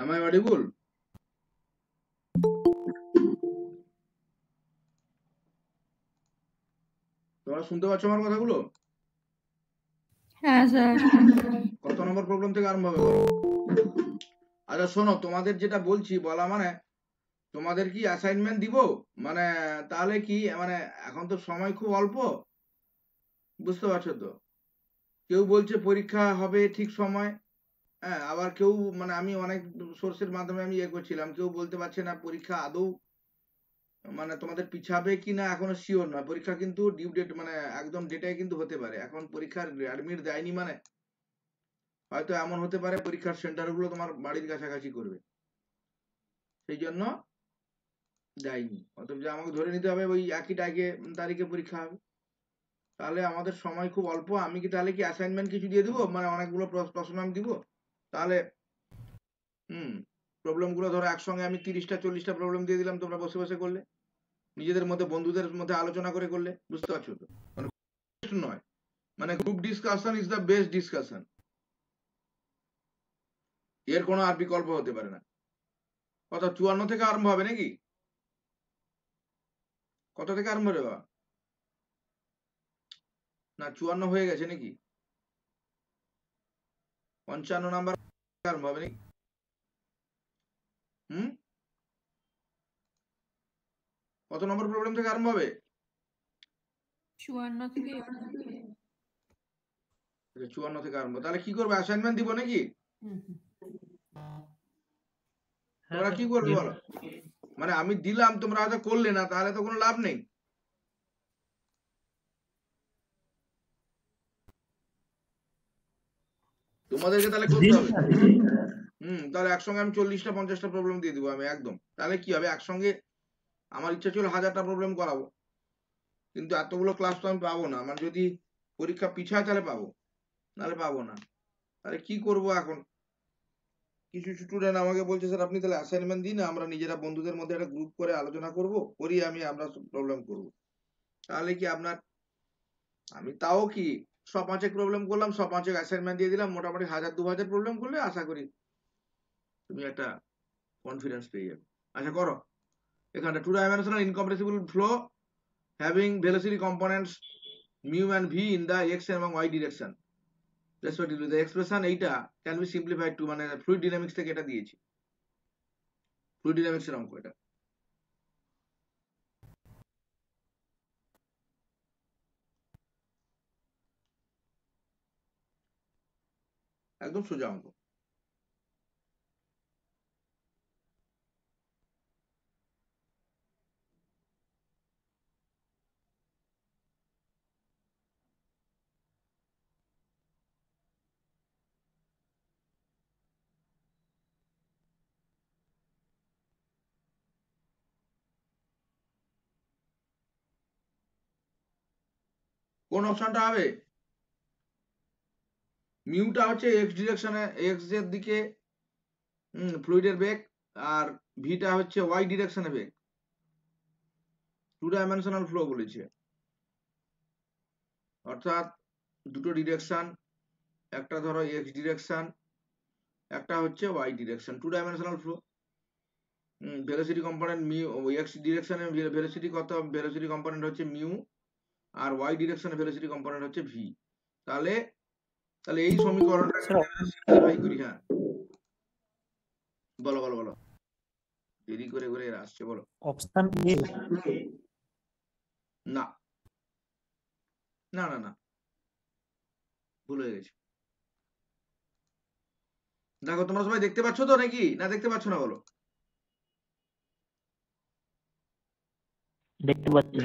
Am I audible? তোমরা শুনতে পাচ্ছ আমার কথাগুলো? হ্যাঁ স্যার। কত নম্বর প্রবলেম থেকে আরম্ভ হবে বলো? আচ্ছা শোনো, তোমাদের যেটা বলছি বলা মানে তোমাদের কি অ্যাসাইনমেন্ট দিব? মানে তাহলে কি মানে এখন তো সময় খুব অল্প, বুঝতে পারছো তো? কেউ বলছে পরীক্ষা হবে ঠিক সময়, হ্যাঁ, আবার কেউ মানে আমি অনেক সোর্সের মাধ্যমে আমি ইয়ে করছিলাম, কেউ বলতে পারছে না পরীক্ষা আদৌ মানে তোমাদের পিছাবে কি না এখনো শিওর নয়। পরীক্ষা কিন্তু ডিউ ডেট মানে একদম ডেটাই কিন্তু হতে পারে। এখন পরীক্ষার অ্যাডমিট দেয়নি মানে হয়তো এমন হতে পারে পরীক্ষার সেন্টারগুলো তোমার বাড়ির কাছাকাছি করবে, সেই জন্য দেয়নি। অতএব যে আমাকে ধরে নিতে হবে ওই একই তারিখে পরীক্ষা হবে, তাহলে আমাদের সময় খুব অল্প। আমি কি তাহলে কি অ্যাসাইনমেন্ট কিছু দিয়ে দিব, মানে অনেকগুলো প্রশ্ন আমি দিব তাহলে? হুম, প্রবলেমগুলো ধরো একসঙ্গে আমি 30টা 40টা প্রবলেম দিয়ে দিলাম, তোমরা বসে বসে করলে, নিজেদের মধ্যে বন্ধুদের মধ্যে আলোচনা করে করলে, বুঝতে পারছো তো? মানে নয়, মানে group discussion is the best discussion, এর কোনো আর বিকল্প হতে পারে না। কত 54 থেকে আরম্ভ হবে নাকি? কত থেকে আরম্ভ হবে বাবা? না 54 হয়ে গেছে নাকি? 55 নাম্বার আরম্ভ হবে নাকি? হুম, কত নম্বর প্রবলেম থেকে আরম্ভ হবে? 54 থেকে। 54 থেকে আরম্ভ। তাহলে কি করবে, অ্যাসাইনমেন্ট দিব নাকি? তোমরা কি করবে বলো? মানে আমি দিলাম, তোমরা হয়তো করলে না, তাহলে তো কোনো লাভ নেই। তোমাদেরকে তাহলে করতে হবে। তাহলে একসঙ্গে আমি 40টা 50টা প্রবলেম দিয়ে দিব আমি একদম। তাহলে কি হবে, একসঙ্গে আমার ইচ্ছা ছিল 1000টা প্রবলেম করাবো, কিন্তু এতগুলো ক্লাস তো আমি পাবো না। আমার যদি পরীক্ষা পিছায় তাহলে পাবো, নাহলে পাবো না। তাহলে কি করব এখন? কিছু স্টুডেন্ট আমাকে বলছে স্যার আপনি তাহলে অ্যাসাইনমেন্ট দিন, আমরা নিজেরা বন্ধুদের মধ্যে একটা গ্রুপ করে আলোচনা করব, করি আমরা প্রবলেম করব। তাহলে কি আপনার, আমি তাও কি পাঁচেক প্রবলেম করলাম, পাঁচেক অ্যাসাইনমেন্ট দিয়ে দিলাম, মোটামুটি 1000 2000 প্রবলেম করলে আশা করি তুমি একটা কনফিডেন্স পেয়ে যাবে। আচ্ছা করো, এখানে two dimensional incompressible flow having velocity components mu and v in the x এবং y direction respectively the expression এইটা ক্যান বি সিম্পলিফাইড টু, মানে ফ্লুইড ডাইনামিক্স থেকে এটা দিয়েছি, ফ্লুইড ডাইনামিক্সের অঙ্ক এটা। একদম সোজা অঙ্ক। কোন অপশনটা হবে? মিউটা হচ্ছে এক্স ডিরেকশনে, এক্স এর দিকে ফ্লুইডের বেগ, আর ভিটা হচ্ছে ওয়াই ডিরেকশনে বেগ। টু ডাইমেনশনাল ফ্লো বলেছে, অর্থাৎ দুটো ডিরেকশন, একটা ধরো এক্স ডিরেকশন, একটা হচ্ছে y direction, two dimensional flow. Velocity component mu, x ডিরেকশনে ভেলোসিটি কত, ভেলোসিটি কম্পোনেন্ট হচ্ছে মিউ, আর ওয়াই ডিরেকশনে ভেলোসিটি কম্পোনেন্ট হচ্ছে ভি। তাহলে তাহলে এই সমীকরণটা সিম্পলিফাই করি। হ্যাঁ বলো বলো বলো, দেরি করে করে আসছে, বলো। Option A. না না না না, ভুল হয়ে গেছে। দেখো তোমরা সবাই দেখতে পাচ্ছ তো নাকি, না দেখতে পাচ্ছ না বলো? দেখতে পাচ্ছি।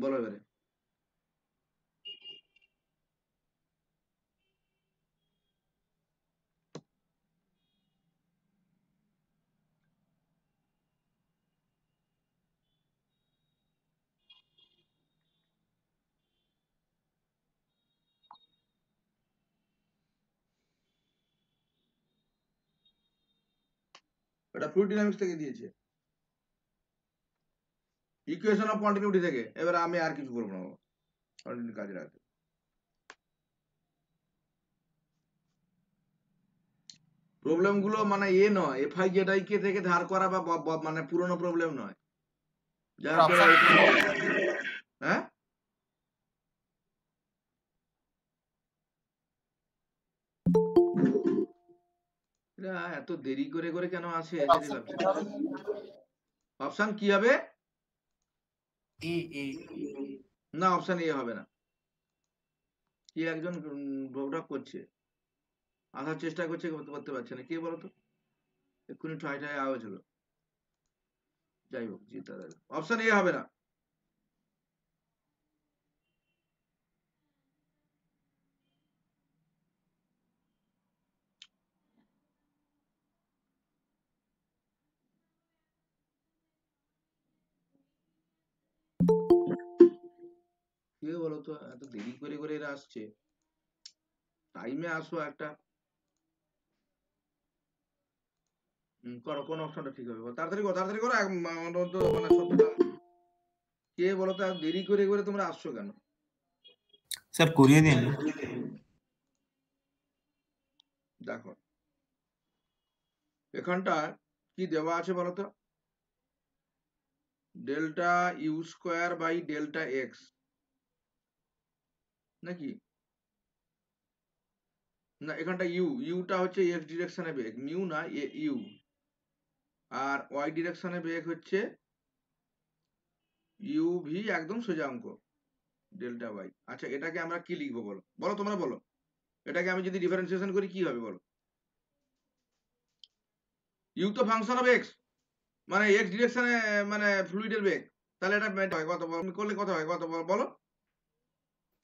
বলো এবারে। এটা ফ্লুইড ডাইনামিক্স থেকে দিয়েছে, ইকুয়েশন অফ কন্টিনিউটি থেকে। এবার আমি আর কিছু বলবো না, কন্টিনিউ কাজে রাখতে। প্রবলেম গুলো মানে নয়, FI/ZI কে থেকে ধার করা বা মানে পুরনো প্রবলেম নয়, যারা তোরা হ্যাঁ এরা এত দেরি করে করে কেন আসে জেনে লাগছে। অপশন কি হবে? না, অপশন এ হবে না। কি একজন ভোগটা করছে, আসার চেষ্টা করছে, করতে পারছে না, কে বলতো? এক্ষুনি ঠাই ঠাই আওয়াজ হলো। যাই হোক, জিতা অপশন এ হবে না। কে বলতো এত দেরি করে করে এরা আসছে, টাইমে আসো একটা। করো, কোন অপশনটা ঠিক হবে? তাড়াতাড়ি করো, তাড়াতাড়ি করো, অন্তত মানে সত্যটা। কে বলতো এত দেরি করে করে তোমরা আসছো কেন? স্যার করিয়ে দিন। দেখো এখানটা কি দেওয়া আছে বলতো? Delta u square by delta x নাকি? না, এখানটা ইউটা হচ্ছে এক্স ডিরেকশনে বেগ, মিউ না ইউ, আর ওয়াই ডিরেকশনে বেগ হচ্ছে ইউ ভি, একদম সোজা অঙ্ক, ডেল্টা ওয়াই। আচ্ছা, এটাকে আমরা কি লিখবো বলো, বলো তোমরা বলো। এটাকে আমি যদি ডিফারেন্সিয়েশন করি কি হবে বলো? ইউ তো ফাংশন অফ এক্স, মানে এক্স ডিরেকশনে মানে ফ্লুইডের বেগ, তাহলে এটা হয় কত করলে কত হয়, কত বলো?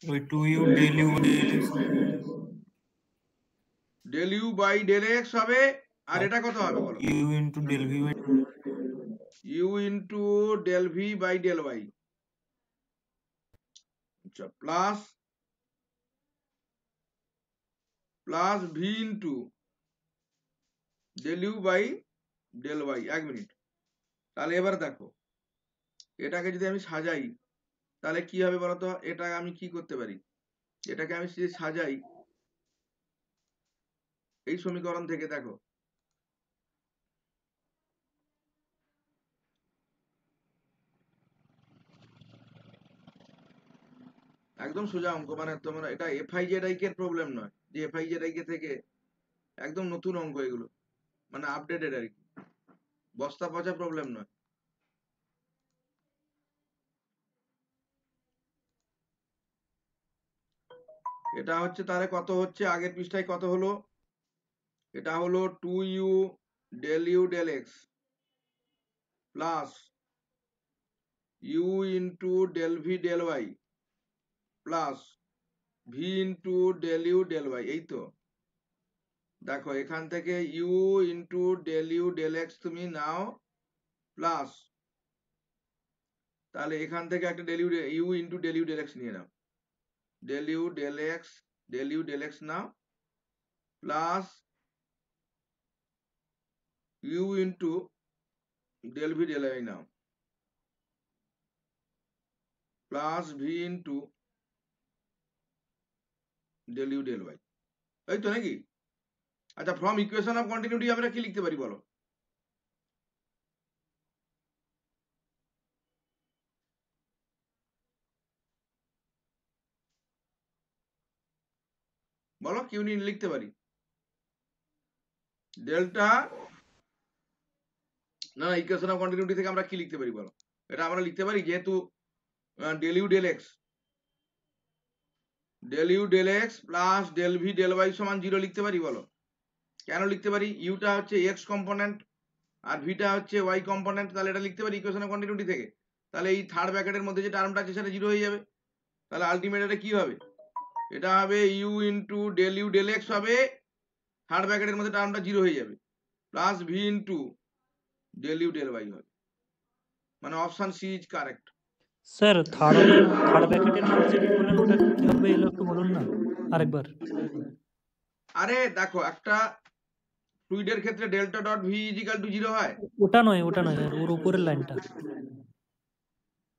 ওই 2u del u del u by del x হবে, আর এটা কত হবে বলো? U into del v by u into del v by del y, আচ্ছা, plus v into del u by del y. এক মিনিট, তাহলে এবার দেখো এটাকে যদি আমি সাজাই তাহলে কি হবে বলতো? এটা আমি কি করতে পারি, এটাকে আমি যদি সাজাই এই সমীকরণ থেকে, দেখো একদম সোজা অঙ্ক, মানে তোমরা এটা FI/ZI এর প্রবলেম নয় যে FI/ZI থেকে একদম নতুন অঙ্ক এগুলো, মানে আপডেটেড আর কি, বস্তা পচা প্রবলেম নয়। এটা হচ্ছে তাহলে কত হচ্ছে, আগের পৃষ্ঠায় কত হলো? এটা হলো 2u del u del x plus u into del v del y plus v into del u del y, এই তো। দেখো এখান থেকে u into del u del x তুমি নাও প্লাস, তাহলে এখান থেকে একটা del u, u into del u del x নিয়ে নাও, del u del x, del u del x নাও plus u into del v del y নাও plus v into del u del y, এই তো নাকি? আচ্ছা, ফ্রম ইকুয়েশন অফ কন্টিনিউটি আমরা কি লিখতে পারি বলো? বলো কি লিখতে পারি? ডেল্টা, না ইকুয়েশন অফ কন্টিনিউটি থেকে আমরা কি লিখতে পারি বলো? এটা আমরা লিখতে পারি যেহেতু del u del x, del u del x plus del v del y সমান 0 লিখতে পারি বলো? কেন লিখতে পারি? ইউটা হচ্ছে এক্স কম্পোনেন্ট আর ভিটা হচ্ছে ওয়াই কম্পোনেন্ট, তাহলে এটা লিখতে পারি ইকুয়েশন অফ কন্টিনিউটি থেকে। তাহলে এই থার্ড ব্র্যাকেটের মধ্যে যে টার্মটা আছে সেটা 0 হয়ে যাবে, তাহলে আলটিমেট এটা কি হবে? এটা হবে u into del u del x হবে, থার্ড ব্র্যাকেটের মধ্যে টার্মটা 0 হয়ে যাবে, plus v into del u del y হবে, মানে option c is correct. Sir third ব্র্যাকেটের মধ্যে যেটা বললেন ওটা কিভাবে এলো একটু বলুন না আরেকবার। আরে দেখো, একটা ফ্লুইডের ক্ষেত্রে delta dot V is equal to 0 হয়। ওটা নয় স্যার, ওর উপরের লাইনটা।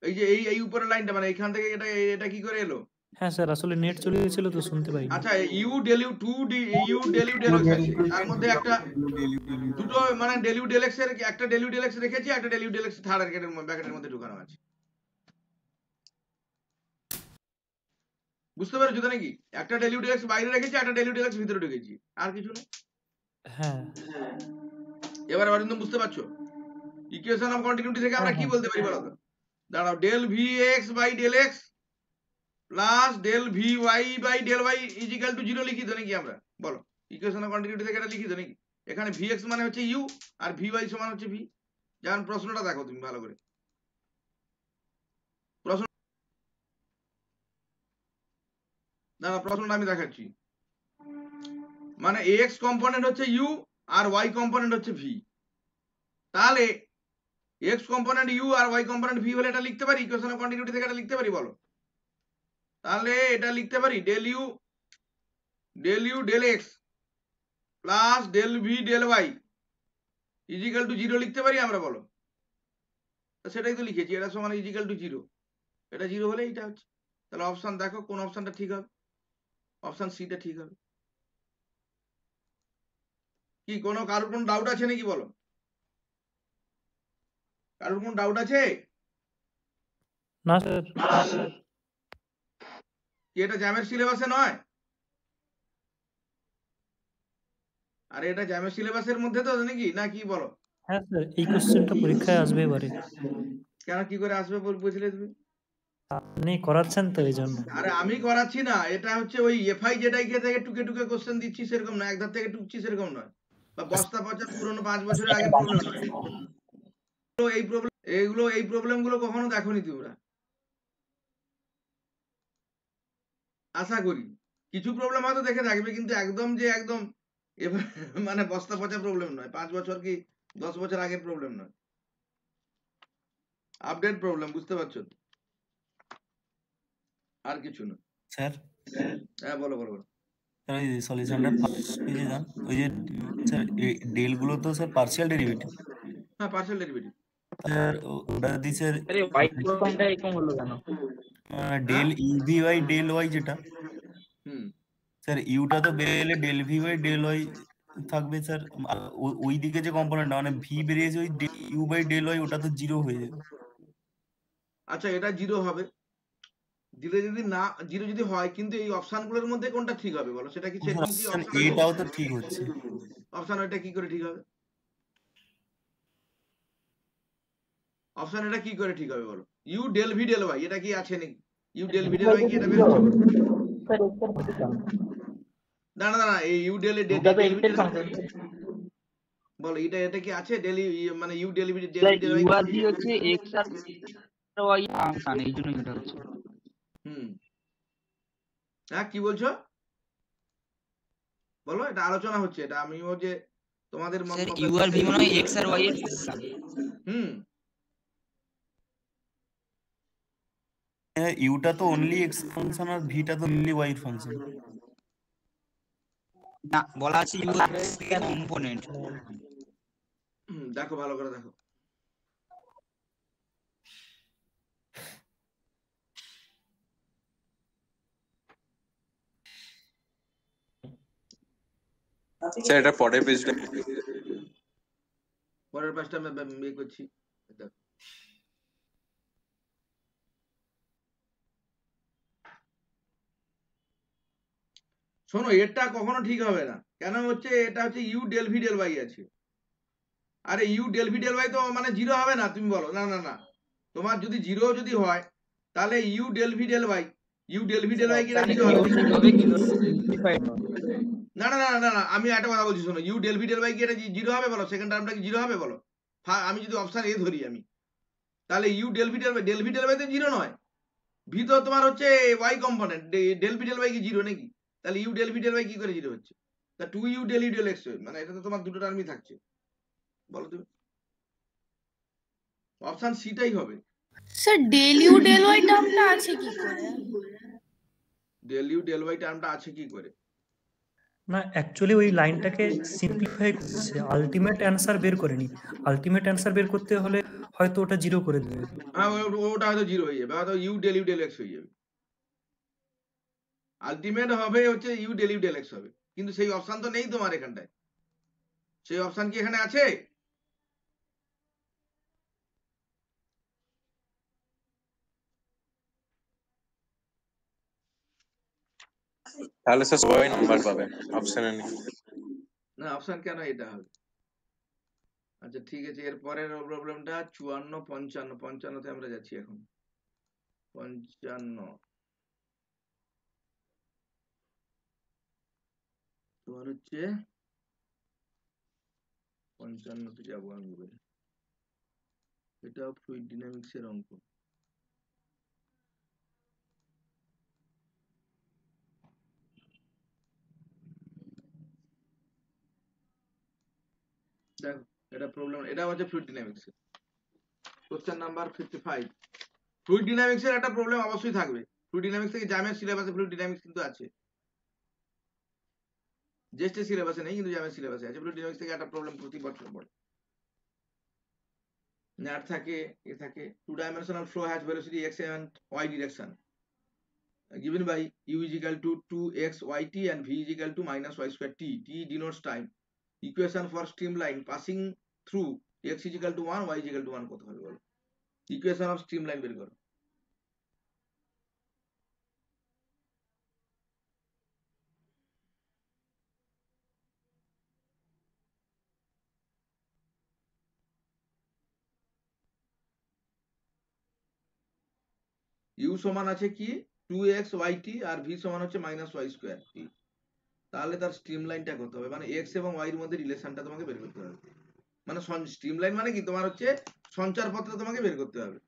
এই যে এই উপরের লাইনটা, মানে এখান থেকে এটা এটা কি করে এলো? হ্যাঁ স্যার, আসলে নেট চলে গেছিল তো শুনতে পাইনি। আচ্ছা u del u two u del u del x আছে, তার মধ্যে একটা দুটো মানে ডেল ইউ ডেল এক্স এর একটা ডেল ইউ ডেল এক্স রেখেছি, একটা del u del x third ব্র্যাকেটের মধ্যে ঢুকানো আছে। বুঝতে পেরেছো তো নাকি? একটা ডেল ইউ ডেল এক্স বাইরে রেখেছি, একটা ডেল ইউ ডেল এক্স ভিতরে ঢুকেছি, আর কিছু না। হ্যাঁ এবার অরিন্দম বুঝতে পারছো? ইকুয়েশন অফ কন্টিনিউটি থেকে আমরা কি হ্যাঁ। বলতে পারি বলো তো? দাঁড়াও, del v x by del x plus del v y by del y is equal to 0 লিখি তো নাকি আমরা? বলো, ইকুয়েশন অফ কন্টিনিউটি থেকে এটা লিখি তো নাকি? এখানে ভি এক্স মানে হচ্ছে ইউ আর ভি ওয়াই সমান হচ্ছে ভি। যেমন প্রশ্নটা দেখো তুমি ভালো করে, প্রশ্ন দাঁড়া প্রশ্নটা আমি দেখাচ্ছি। মানে এক্স কম্পোনেন্ট হচ্ছে ইউ আর ওয়াই কম্পোনেন্ট হচ্ছে ভি, তাহলে এক্স কম্পোনেন্ট ইউ আর ওয়াই কম্পোনেন্ট ভি হলে এটা লিখতে পারি, ইকুয়েশন অফ কন্টিনিউটি থেকে এটা লিখতে পারি বলো? তাহলে এটা লিখতে পারি del u del x plus del v del y is equal to 0 লিখতে পারি আমরা বলো? সেটাই তো লিখেছি, এটা সমান ইজ ইকুয়াল টু 0, এটা 0 হলে এটা হচ্ছে। তাহলে অপশন দেখো কোন অপশনটা ঠিক হবে? অপশন সিটা ঠিক হবে। কি কারোর কোনো ডাউট আছে নাকি বলো? কারোর কোনো ডাউট আছে? না স্যার। কি এটা জ্যামের সিলেবাসে নয়? আরে এটা জ্যামের সিলেবাসের মধ্যে তো নাকি, না কি বলো? হ্যাঁ স্যার, এই কোশ্চেনটা পরীক্ষায় আসবে এবারে। কেন কি করে আসবে বুঝলে তুমি? আপনি করাচ্ছেন তো এই জন্য। আরে আমি করাচ্ছি না, এটা হচ্ছে ওই এফআই যেটা থেকে টুকে টুকে কোশ্চেন দিচ্ছি সেরকম না, একধার থেকে টুকছি সেরকম নয়, বা বস্তা পচা পুরনো 5 বছরের আগে প্রবলেম নয়। এই প্রবলেম গুলো কখনো দেখোনি তোমরা, আশা করি। কিছু প্রবলেম হয়তো দেখে থাকবে, কিন্তু একদম যে একদম এবার মানে বস্তা পচা প্রবলেম নয়, 5 বছর কি 10 বছর আগের প্রবলেম নয়, আপডেট প্রবলেম। বুঝতে পারছো? আর কিছু না স্যার। হ্যাঁ বলো বলো বলো। স্যার ওই সলিউশনটা পেজে যান, ওই যে স্যার ডেল গুলো তো স্যার পার্শিয়াল ডেরিভেটিভ। হ্যাঁ পার্শিয়াল ডেরিভেটিভ। স্যার ওটা যদি স্যার আরে হোয়াইট প্রোগ্রামটা এরকম হলো কেন? ডেল ইভি বাই ডেল ওয়াই যেটা স্যার, ইউটা তো বেরিয়ে এলে del v by del y থাকবে স্যার। ওই দিকে যে কম্পোনেন্টটা মানে ভি বেরিয়েছে ওই ইউ বাই ডেল ওয়াই, ওটা তো 0 হয়ে যাবে। আচ্ছা এটা 0 হবে, দিলে যদি না 0 যদি হয়, কিন্তু এই অপশনগুলোর মধ্যে কোনটা ঠিক হবে বলো? সেটা কি সেরকম কি স্যার অপশন এটাও তো ঠিক হচ্ছে। অপশন এটা কি করে ঠিক হবে? অপশন এটা কি করে ঠিক হবে বলো? U del v del y এটা কি আছে নাকি? U del v del y কি এটা বেরোচ্ছে বলো? স্যার এক্সের ফাংশন। না না না, এই ইউ ডেল এটা তো এক্সের ফাংশন। বলো এটা কি আছে? ডেল মানে u del v sir del y u আর ভি হচ্ছে এক্স আর ওয়াই ফাংশন, এই জন্য এটা হচ্ছে। হ্যাঁ কি বলছো বলো? এটা আলোচনা হচ্ছে, এটা আমিও যে তোমাদের মত স্যার ইউ আর ভি মানে এক্স আর ওয়াই এর ফাংশন। ইউটা তো অনলি এক্স ফাংশন আর ভিটা তো অনলি ওয়াই ফাংশন। না, বলা আছে ইউ আর এর কম্পোনেন্ট। দেখো ভালো করে দেখো। স্যার এটা পরের পেজটা। পরের পাঁচটা আমি ইয়ে করছি। শোনো, এটা কখনো ঠিক হবে না। কেন হচ্ছে? এটা হচ্ছে u del v del y আছে। আরে u del v del y তো মানে 0 হবে না, তুমি বলো? না না না, তোমার যদি 0 যদি হয় তাহলে u del v del y কি এটা 0 হবে? না না না না না, আমি একটা কথা বলছি শোনো, u del v del y কি এটা 0 হবে বলো? সেকেন্ড টার্মটা কি 0 হবে বলো? আমি যদি অপশন এ ধরি আমি, তাহলে u del v del y তো 0 নয়, ভি তো তোমার হচ্ছে y component, del v del y কি 0 নাকি? তাহলে u del v del y কি করে 0 হচ্ছে? তা 2 u del u del x, মানে এটা তো তোমার দুটো টার্মই থাকছে, বলো তুমি? অপশন সিটাই হবে। Sir del u del y টার্মটা আছে কি করে? ডেল ইউ ডেল ওয়াই টার্মটা আছে কি করে? না, অ্যাকচুয়ালি ওই লাইনটাকে সিম্পলিফাই করছে, আলটিমেট অ্যান্সার বের করেনি। আলটিমেট অ্যান্সার বের করতে হলে হয়তো ওটা 0 করে দেবে। হ্যাঁ ওটা হয়তো 0 হয়ে যাবে, হয়তো ইউ ডেল এক্স হয়ে যাবে। আলটিমেট হবে হচ্ছে u del u del x হবে, কিন্তু সেই অপশন তো নেই তোমার এখানটায়। সেই অপশন কি এখানে আছে? তাহলে স্যার সবাই নাম্বার পাবে, অপশনে নেই। না অপশন কেন এটা হবে? আচ্ছা ঠিক আছে, এর পরের প্রবলেমটা 54 55 55তে আমরা যাচ্ছি এখন। 55 তোমার হচ্ছে 55তে যাবো আমি এবারে। এটা ফ্লুইড ডাইনামিক্স এর অঙ্ক। দেখো এটা প্রবলেম, এটা হচ্ছে ফ্লুইড ডাইনামিক্স এর কোশ্চেন নাম্বার 55। ফ্লুইড ডাইনামিক্স এর একটা প্রবলেম অবশ্যই থাকবে। ফ্লুইড ডাইনামিক্স থেকে জ্যামের সিলেবাসে ফ্লুইড ডাইনামিক্স কিন্তু আছে, জেস্টের সিলেবাসে নেই কিন্তু জ্যামের সিলেবাসে আছে। ফ্লুইড ডাইনামিক্স থেকে একটা প্রবলেম প্রতি বছর পড়ে। ন্যাট থাকে, এ থাকে, two dimensional flow has velocity x and y direction given by u is equal to 2x yt and v is equal to minus y square t. T denotes time. Equation for streamline passing through x is equal to 1, y is equal to 1 কত হবে বলো? Equation of streamline বের করো। u সমান আছে কি 2x yt আর v সমান হচ্ছে মাইনাস y স্কয়ার t। তাহলে তার স্ট্রিমলাইনটা করতে হবে, মানে x এবং y এর মধ্যে রিলেশনটা তোমাকে বের করতে হবে। মানে স্ট্রিমলাইন মানে কি তোমার হচ্ছে সঞ্চার পথটা তোমাকে বের করতে হবে,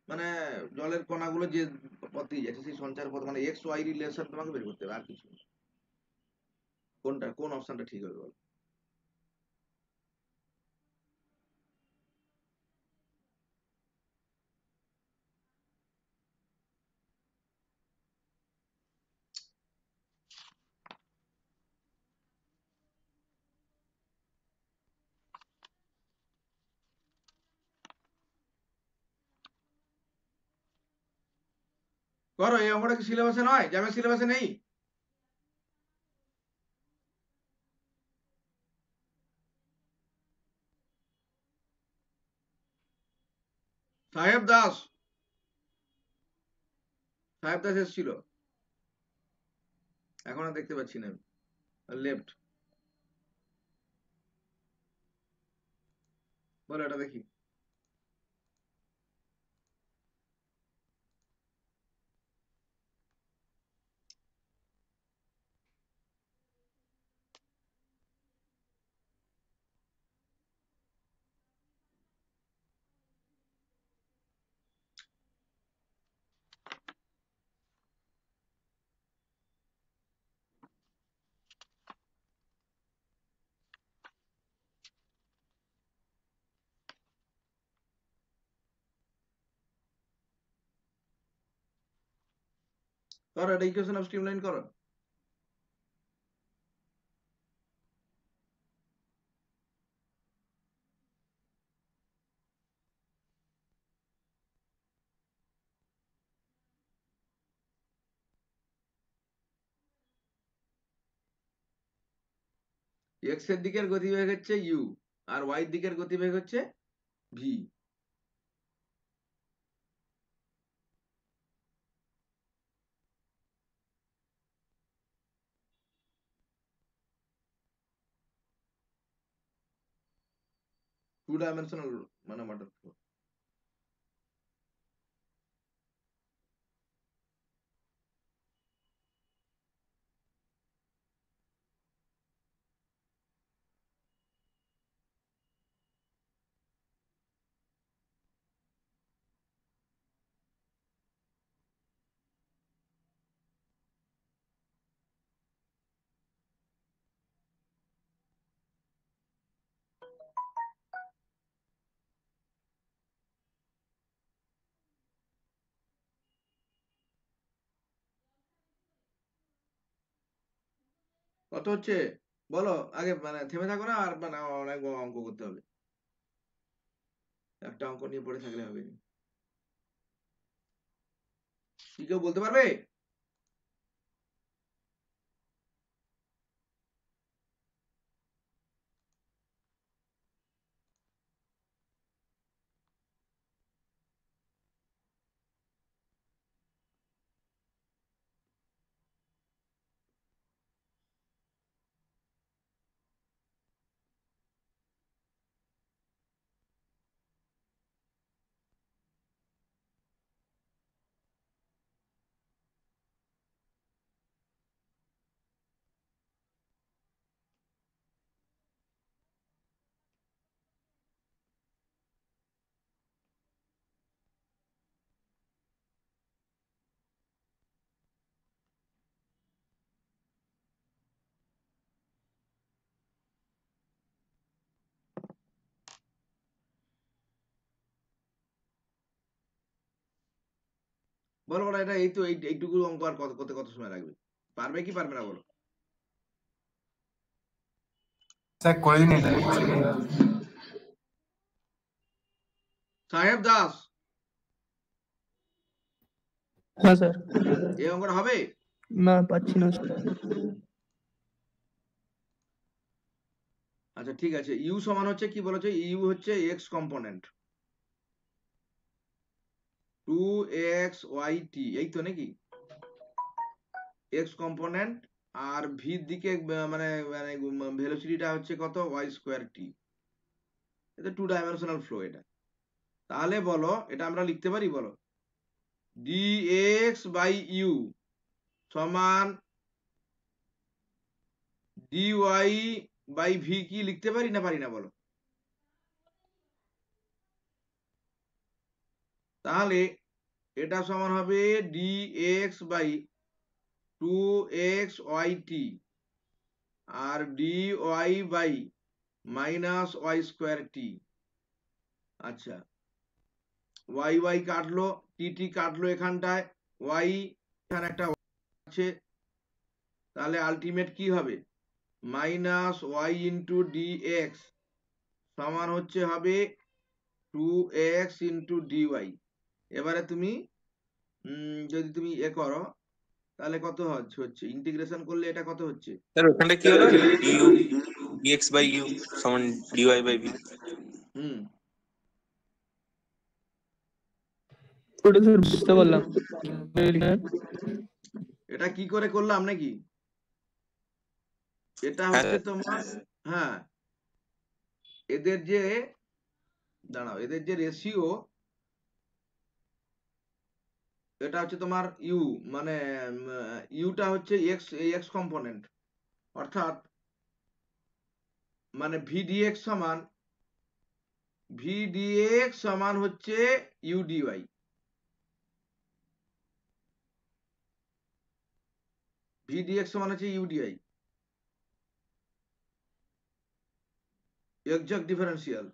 মানে জলের কণাগুলো যে পথে যাচ্ছে সেই সঞ্চার পথ, মানে এক্স ওয়াই রিলেশন তোমাকে বের করতে হবে, আর কিছু না। কোনটা কোন অপশনটা ঠিক হবে বলো? করো, এই অঙ্কটা কি সিলেবাসে নয়? জ্যামের সিলেবাসে নেই? সাহেব দাস, সাহেব দাস এসেছিল, এখন আর দেখতে পাচ্ছি না আমি, লেফট। বলো এটা দেখি। করো এটা, ইকুয়েশন অফ স্ট্রিমলাইন করো। এক্স এর দিকের গতিবেগ হচ্ছে ইউ আর ওয়াই এর দিকের গতিবেগ হচ্ছে ভি। টু ডাইমেনশনাল মানে মাটার ফ্লো। কত হচ্ছে বলো আগে, মানে থেমে থাকো না, আর মানে অনেক অঙ্ক করতে হবে, একটা অঙ্ক নিয়ে পড়ে থাকলে হবে না। কি কেউ বলতে পারবে? বলো বলো, এটা এই তো এইটুকু অঙ্ক আর কত সময় লাগবে? পারবে কি পারবে না বলো? স্যার করে দিন এটা। সাহেব দাস, হ্যাঁ স্যার। এই অঙ্কটা হবে? না পাচ্ছি না। আচ্ছা ঠিক আছে, ইউ সমান হচ্ছে কি বলেছে? ইউ হচ্ছে এক্স কম্পোনেন্ট 2xyt, এই তো নাকি? এক্স কম্পোনেন্ট আর ভির দিকে মানে মানে ভেলোসিটিটা হচ্ছে কত? ওয়াই স্কোয়ার টি। এটা 2 ডাইমেনশনাল ফ্লো এটা। তাহলে বলো এটা আমরা লিখতে পারি? বলো dx বাই ইউ সমান dy বাই ভি, কি লিখতে পারি না পারি না বলো? তাহলে এটা সমান হবে dx বাই 2xyt আর dy by minus y square t. আচ্ছা, ওয়াই ওয়াই কাটলো, টি টি কাটলো এখানটায়, ওয়াই এখানে একটা আছে, তাহলে আলটিমেট কি হবে? মাইনাস ওয়াই ইন্টু ডিএক্স সমান হচ্ছে হবে 2x ইন্টু ডিওয়াই। এবারে তুমি যদি তুমি করো তাহলে কত হচ্ছে? ইন্টিগ্রেশন করলে এটা কত হচ্ছে? স্যার ওখানটা কি হলো? du dx বাই u সমান dy বাই v। ওটা স্যার বুঝতে পারলাম। এটা কি করে করলাম নাকি? এটা হচ্ছে তোমার, হ্যাঁ, এদের যে দাঁড়াও, এদের যে রেশিও, এটা হচ্ছে তোমার ইউ, মানে ইউটা হচ্ছে এক্স কম্পোনেন্ট, অর্থাৎ মানে ভিডিএক্স সমান হচ্ছে ইউডিওয়াই। ভিডিএক্স সমান হচ্ছে ইউডিআই, এক্সাক্ট ডিফারেন্সিয়াল।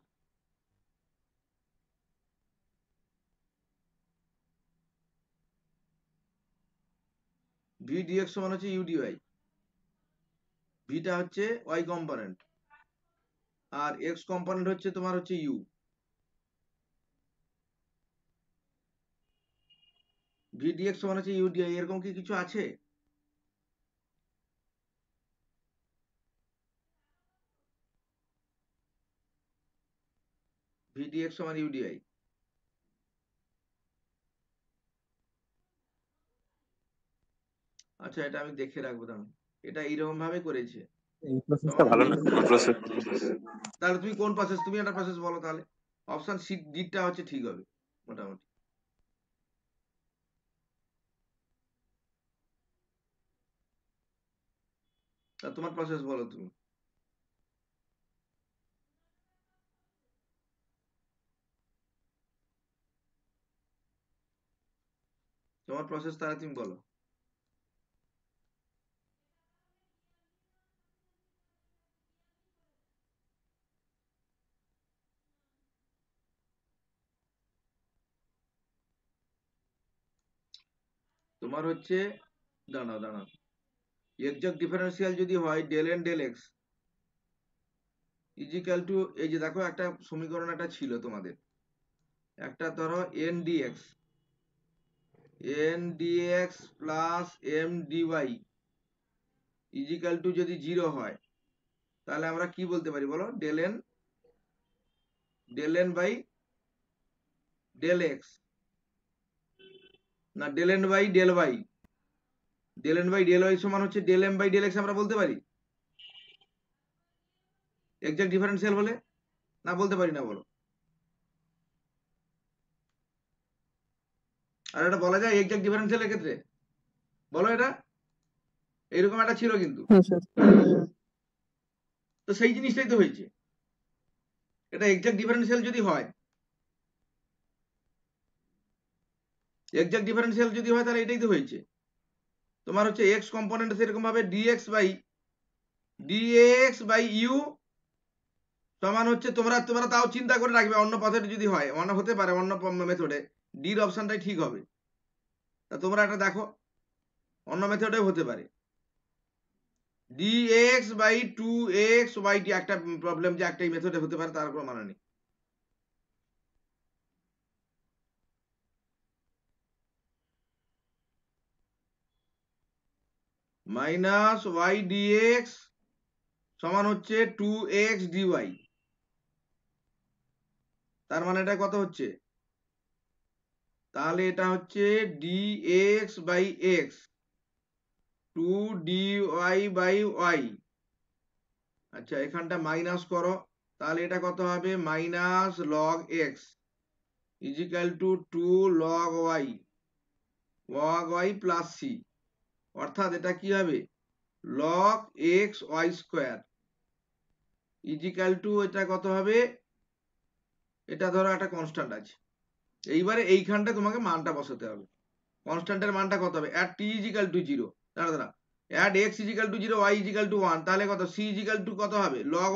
ভিডিএক্স সমান হচ্ছে ইউডিওয়াই, ভিটা হচ্ছে ওয়াই কম্পোনেন্ট আর এক্স কম্পোনেন্ট হচ্ছে তোমার হচ্ছে ইউ। ভিডিএক্স সমান হচ্ছে ইউডিআই, এরকম কি কিছু আছে? ভিডিএক্স সমান ইউডিআই, আচ্ছা এটা আমি দেখে রাখবো। দাঁড়ান, এটা এইরকম ভাবে করেছে। এই প্রসেসটা ভালো না প্রসেস। তাহলে তুমি কোন প্রসেস? তুমি একটা প্রসেস বলো তাহলে। অপশন সি ডিটা হচ্ছে ঠিক হবে মোটামুটি। তা তোমার প্রসেস বলো তুমি। তোমার প্রসেস তাহলে তুমি বলো। তোমার হচ্ছে, দাঁড়াও দাঁড়াও, এক্সাক্ট ডিফারেন্সিয়াল যদি হয় del n del x equal to, এই যে দেখো একটা সমীকরণ একটা ছিল তোমাদের, একটা ধরো n dx plus m dy equal to যদি 0 হয় তাহলে আমরা কি বলতে পারি বলো? Del n by del x, না del n by del y, del n by del y সমান হচ্ছে del m by del x আমরা বলতে পারি এক্সাক্ট ডিফারেন্সিয়াল হলে, না বলতে পারি না বলো? আর এটা বলা যায় এক্সাক্ট ডিফারেন্সিয়ালের ক্ষেত্রে? বলো, এটা এরকম একটা ছিল কিন্তু। তো সেই জিনিসটাই তো হয়েছে, এটা এক্সাক্ট ডিফারেন্সিয়াল যদি হয়, এক্সাক্ট ডিফারেন্সিয়াল যদি হয় তাহলে এটাই তো হয়েছে। তোমার হচ্ছে এক্স কম্পোনেন্ট সেরকম ভাবে ডিএক্স বাই ইউ সমান হচ্ছে, তোমরা তাও চিন্তা করে রাখবে অন্য পদ্ধতি যদি হয়, অন্য হতে পারে, অন্য মেথডে ডির অপশনটাই ঠিক হবে। তা তোমরা এটা দেখো, অন্য মেথডেও হতে পারে। dx বাই 2x yt একটা প্রবলেম যে একটা মেথডে হতে পারে তার কোনো মানে নেই। মাইনাস y dx সমান হচ্ছে 2x dy, তার মানে এটা কত হচ্ছে? তাহলে এটা হচ্ছে dx by x 2 dy by y। আচ্ছা এখানটা মাইনাস করো, তাহলে এটা কত হবে? Minus log x equal to 2 log y plus c, অর্থাৎ এটা কি হবে? Log x y square equal to এটা কত হবে? এটা ধরো একটা কনস্ট্যান্ট আছে, এইবারে এইখানটা তোমাকে মানটা বসাতে হবে। কনস্ট্যান্টের মানটা কত হবে? অ্যাট t ইজিক্যাল টু 0, দাঁড়া at x equal to 0 y equal to 1, তাহলে কত? c ইজিক্যাল টু কত হবে? লগ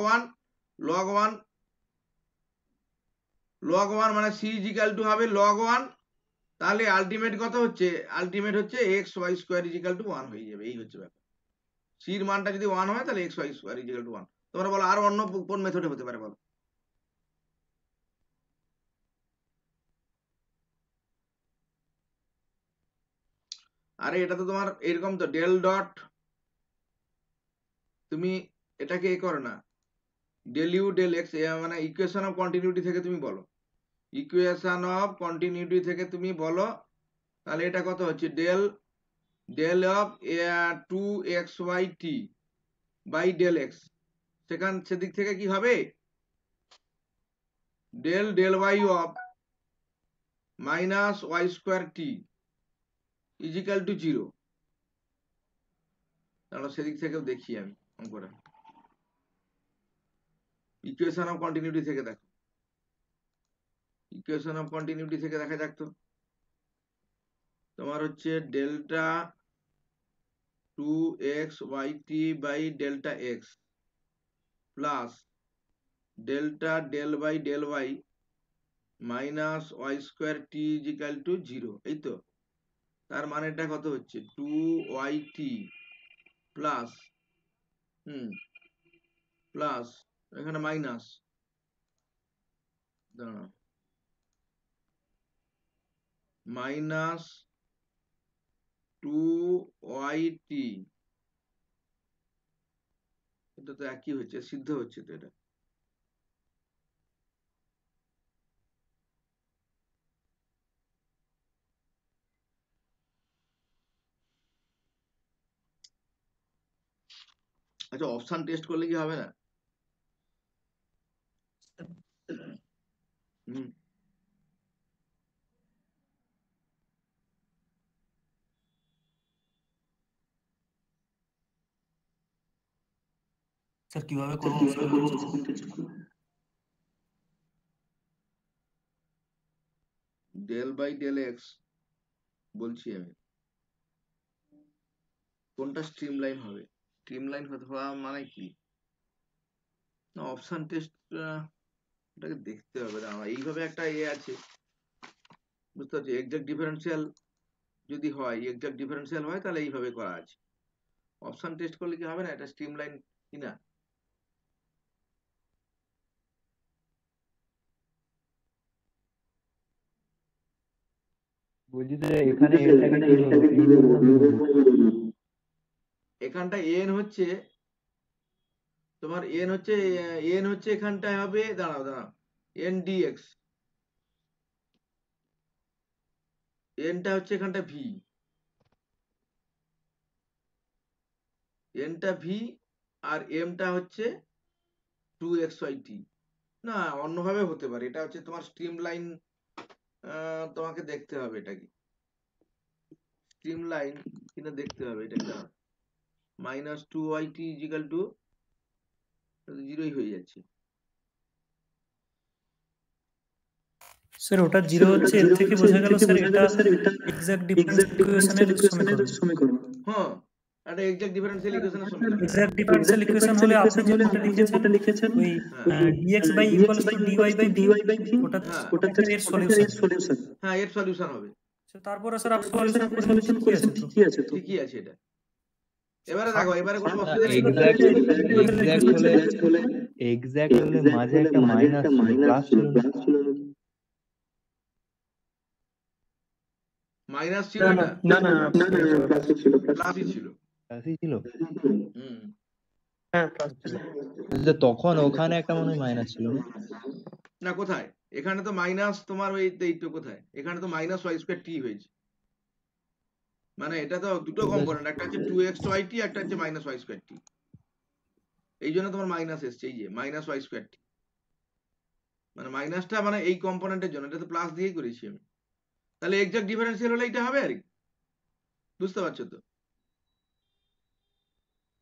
1 মানে c ইজিক্যাল টু হবে লগ 1, তাহলে আলটিমেট কত হচ্ছে? আলটিমেট হচ্ছে x y square equal to 1 হয়ে যাবে। এই হচ্ছে ব্যাপার। c এর মানটা যদি 1 হয় তাহলে x y square equal to 1। তোমরা বলো আর অন্য কোন মেথডে হতে পারে বলো? আরে এটা তো তোমার এরকম তো ডেল ডট, তুমি এটাকে এ করো না, ডেল ইউ ডেল এক্স, মানে ইকুয়েশন অফ কন্টিনিউটি থেকে তুমি বলো, ইকুয়েশন অফ কন্টিনিউটি থেকে তুমি বলো, তাহলে এটা কত হচ্ছে? Del of 2xyt by del x, সেদিক থেকে কি হবে? Del y of minus y square t equal to 0। তাহলে সেদিক থেকেও দেখি আমি অঙ্কটা, ইকুয়েশন অফ কন্টিনিউটি থেকে দেখো, ইকুয়েশন অফ কন্টিনিউটি থেকে দেখা যাক তো। তোমার হচ্ছে delta 2xyt by delta x plus delta del by del y minus y square t equal to 0, এই তো। তার মানেটা কত হচ্ছে? 2yt প্লাস প্লাস এখানে মাইনাস, দাঁড়া, মাইনাস 2yt, এটা তো একই হচ্ছে, সিদ্ধ হচ্ছে তো এটা। আচ্ছা অপশন টেস্ট করলে কি হবে না? স্যার কিভাবে করব? ডেল বাই ডেল এক্স বলছি আমি, কোনটা স্ট্রিম লাইন হবে? স্ট্রিম লাইন হওয়া মানে কি? না অপশন টেস্ট এটাকে দেখতে হবে না, এইভাবে একটা আছে, বুঝতে পারছি। এক্সাক্ট ডিফারেন্সিয়াল যদি হয়, এক্সাক্ট ডিফারেন্সিয়াল হয় তাহলে এইভাবে করা আছে। অপশন টেস্ট করলে কি হবে না? এটা স্ট্রিম লাইন কিনা? বলছি যে এখানে এখানটা এন হচ্ছে তোমার, এন হচ্ছে এখানটায় হবে, দাঁড়াও এন ডিএক্স, এনটা হচ্ছে এখানটা ভি, এনটা ভি আর এমটা হচ্ছে 2xyt। না অন্যভাবে হতে পারে, এটা হচ্ছে তোমার স্ট্রিম লাইন, তোমাকে দেখতে হবে এটা কি স্ট্রিম লাইন কিনা দেখতে হবে। এটা মাইনাস 2yt ইজিক্যাল টু 0 হয়ে যাচ্ছে। স্যার ওটা 0 হচ্ছে, এর থেকে বোঝা গেল স্যার এটা এক্সাক্ট ডিফারেন্সিয়াল ইকুয়েশনের সমীকরণ। হ্যাঁ এটা এক্সাক্ট ডিফারেন্সিয়াল ইকুয়েশনের সমীকরণ। এক্সাক্ট ডিফারেন্সিয়াল ইকুয়েশন হলে আপনি যেটা লিখেছেন ওই dx by equals to dy by v, ওটা এর সলিউশন। হ্যাঁ এর সলিউশন হবে। তারপরে স্যার আপনি সলিউশন করে নিচ্ছেন, ঠিকই আছে তো? ঠিকই আছে এটা। এবারে দেখো, এবারে কোনো না, অসুবিধা নেই। এক্সাক্ট হলে মাঝে একটা মাইনাস ছিল, প্লাস ছিল না। মাইনাস ছিল এটা? না না প্লাসই ছিল। প্লাসই ছিল। প্লাসই ছিল। হ্যাঁ প্লাস ছিল। তখন ওখানে একটা মনে হয় মাইনাস ছিল না? না, কোথায়? এখানে তো মাইনাস তোমার ওই তো কোথায়? এখানে তো মাইনাস ওয়াই স্কয়ার টি হয়েছে। মানে এটা তো দুটো কম্পোনেন্ট, একটা হচ্ছে 2x y t, একটা হচ্ছে মাইনাস ওয়াই স্কয়ার টি। এই জন্য তোমার মাইনাস এসছে, এই যে মাইনাস ওয়াই স্কয়ার টি। মানে মাইনাসটা মানে এই কম্পোনেন্টের জন্য, এটা তো প্লাস দিয়েই করেছি আমি। তাহলে এক্সাক্ট ডিফারেন্সিয়াল হলে এটা হবে আর কি, বুঝতে পারছো তো?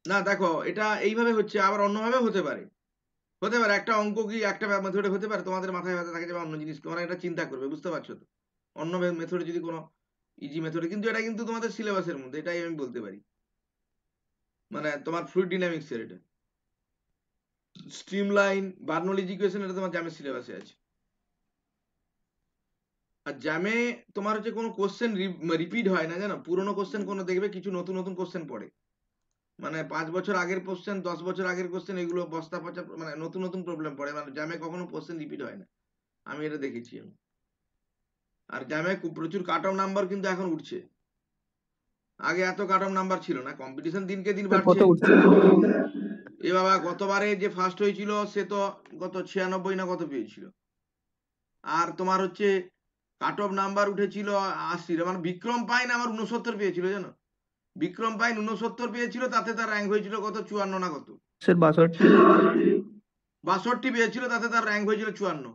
না দেখো, এটা এইভাবে হচ্ছে, আবার অন্যভাবে হতে পারে। একটা অঙ্ক কি একটা মেথডে হতে পারে, তোমাদের মাথায় ব্যথা থাকে যাবে অন্য জিনিস, তোমরা এটা চিন্তা করবে, বুঝতে পারছো তো? অন্য মেথডে যদি কোনো ইজি মেথডে, কিন্তু এটা কিন্তু তোমাদের সিলেবাসের মধ্যে, এটাই আমি বলতে পারি। মানে তোমার ফ্লুইড ডাইনামিক্স এর এটা স্ট্রিমলাইন, বার্নৌলিজ ইকুয়েশন, এটা তোমার জ্যামের সিলেবাসে আছে। আর জ্যামে তোমার হচ্ছে কোনো কোশ্চেন রিপিট হয় না, জানো? পুরোনো কোশ্চেন কোনো দেখবে, কিছু নতুন নতুন কোশ্চেন পড়ে। মানে 5 বছর আগের কোশ্চেন, 10 বছর আগের কোশ্চেন, এগুলো বস্তা পচা, মানে নতুন নতুন প্রবলেম পড়ে। মানে জ্যামে কখনো কোশ্চেন রিপিট হয় না, আমি এটা দেখেছি আমি। আর জ্যামে প্রচুর কাট অফ নাম্বার কিন্তু এখন উঠছে, আগে এত কাট অফ নাম্বার ছিল না। কম্পিটিশন দিনকে দিন বাড়ছে। এ বাবা, গতবারে যে ফার্স্ট হয়েছিল সে তো গত 96 না কত পেয়েছিল। আর তোমার হচ্ছে কাট অফ নাম্বার উঠেছিল 80, মানে বিক্রম পাইন আমার 69 পেয়েছিল, জানো? বিক্রম পাইন 69 পেয়েছিল, তাতে তার র্যাঙ্ক হয়েছিল কত 54 না কত, 62 পেয়েছিল, তাতে তার র্যাঙ্ক হয়েছিল 54।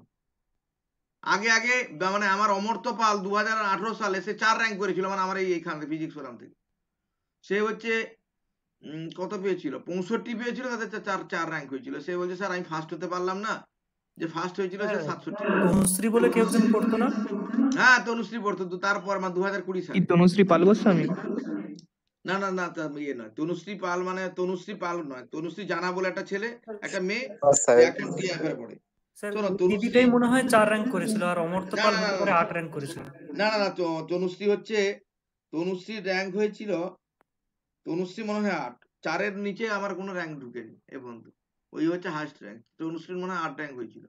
আগে আগে মানে আমার অমর্ত্য পাল 2018 সালে সে 4 র্যাঙ্ক করেছিল, মানে আমার এইখান থেকে ফিজিক্স ফোরাম থেকে। সে হচ্ছে কত পেয়েছিল, 65 পেয়েছিল, তাতে 4 র্যাঙ্ক হয়েছিল। সে বলছে স্যার আমি ফার্স্ট হতে পারলাম না, যে ফার্স্ট হয়েছিল সে 67। তনুশ্রী বলে কেউ একজন পড়তো না? হ্যাঁ, তনুশ্রী পড়তো তো, তারপর 2020 সালে। তনুশ্রী পাল গোস্বামী? না না না, ইয়ে নয়, তনুশ্রী পাল মানে তনুশ্রী পাল নয়, তনুশ্রী জানা বলে একটা ছেলে, একটা মেয়ে, এখন টিএফআর পড়ে। শোনো, দিদিটাই মনে হয় 4 র্যাঙ্ক করেছিল, আর অমর্ত্য পাল হতে পারে 8 র্যাঙ্ক করেছিল। না না না, তনুশ্রী হচ্ছে, তনুশ্রীর র্যাঙ্ক হয়েছিল, তনুশ্রী মনে হয় 8, 4-এর নিচে আমার কোনো র্যাঙ্ক ঢুকেনি এ পর্যন্ত। ওই হচ্ছে হাইস্ট র্যাঙ্ক, তনুশ্রীর মনে হয় 8 র্যাঙ্ক হয়েছিল।